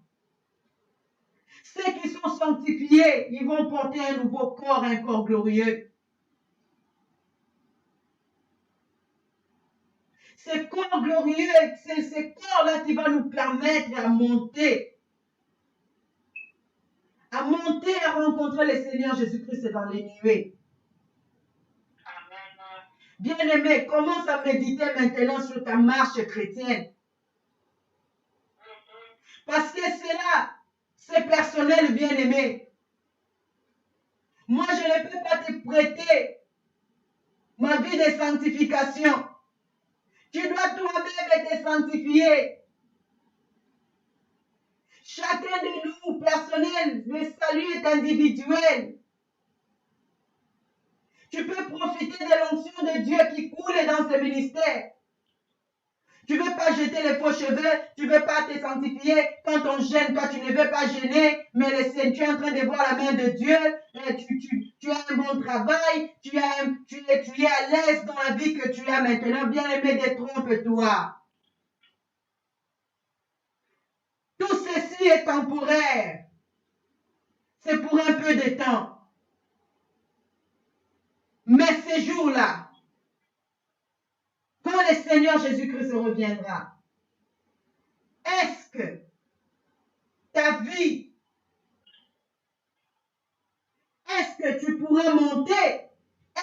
ceux qui sont sanctifiés, ils vont porter un nouveau corps, un corps glorieux. Ce corps glorieux, c'est ce corps-là qui va nous permettre à monter, à rencontrer le Seigneur Jésus-Christ dans les nuées. Bien-aimé, commence à méditer maintenant sur ta marche chrétienne. Parce que c'est là, c'est personnel, bien-aimé. Moi, je ne peux pas te prêter ma vie de sanctification. Tu dois toi-même te sanctifier. Chacun de nous, personnel, le salut est individuel. Tu peux profiter de l'onction de Dieu qui coule dans ce ministère. Tu ne veux pas jeter les faux cheveux, tu ne veux pas te sanctifier. Quand on gêne, toi, tu ne veux pas gêner, mais tu es en train de voir la main de Dieu. Tu as un bon travail, tu es à l'aise dans la vie que tu as maintenant. Bien-aimé, détrompe-toi. Tout ceci est temporaire. C'est pour un peu de temps. Mais ces jours-là, quand le Seigneur Jésus-Christ reviendra, est-ce que ta vie, est-ce que tu pourras monter?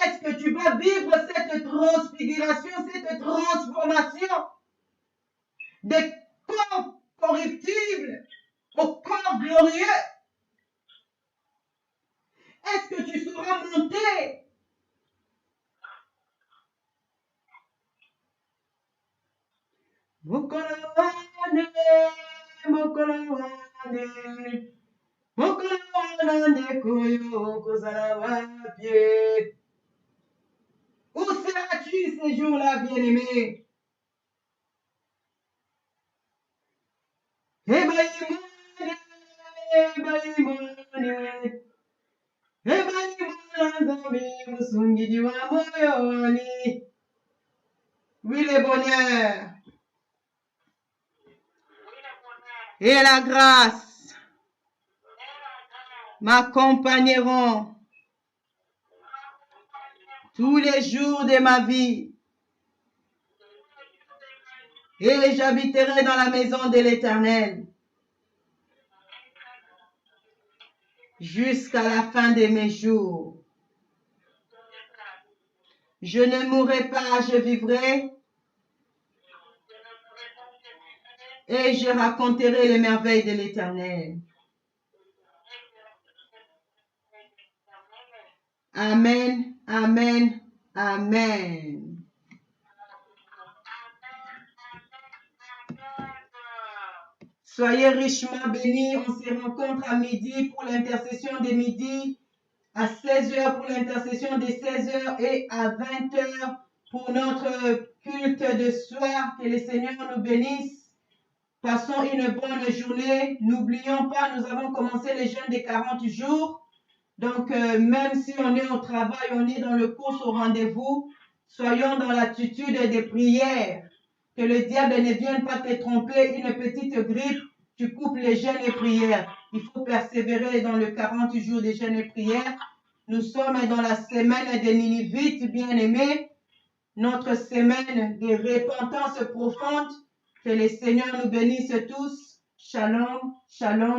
Est-ce que tu vas vivre cette transfiguration, cette transformation de corps corruptible au corps glorieux? Est-ce que tu sauras monter? Où seras-tu ces jours-là, bien-aimé? Oui, le bonheur et la grâce m'accompagneront tous les jours de ma vie et j'habiterai dans la maison de l'Éternel jusqu'à la fin de mes jours. Je ne mourrai pas, je vivrai et je raconterai les merveilles de l'Éternel. Amen, amen, amen. Soyez richement bénis. On se rencontre à midi pour l'intercession de midi, à 16h pour l'intercession de 16h et à 20h pour notre culte de soir. Que le Seigneur nous bénisse. Passons une bonne journée. N'oublions pas, nous avons commencé le jeûne de 40 jours. Donc, même si on est au travail, on est dans le course au rendez-vous, soyons dans l'attitude des prières. Que le diable ne vienne pas te tromper, une petite grippe, tu coupes les jeûnes et prières. Il faut persévérer dans le 40 jours de jeûnes et prières. Nous sommes dans la semaine de Ninivites, bien-aimés, notre semaine de repentance profonde. Que le Seigneur nous bénisse tous. Shalom, shalom.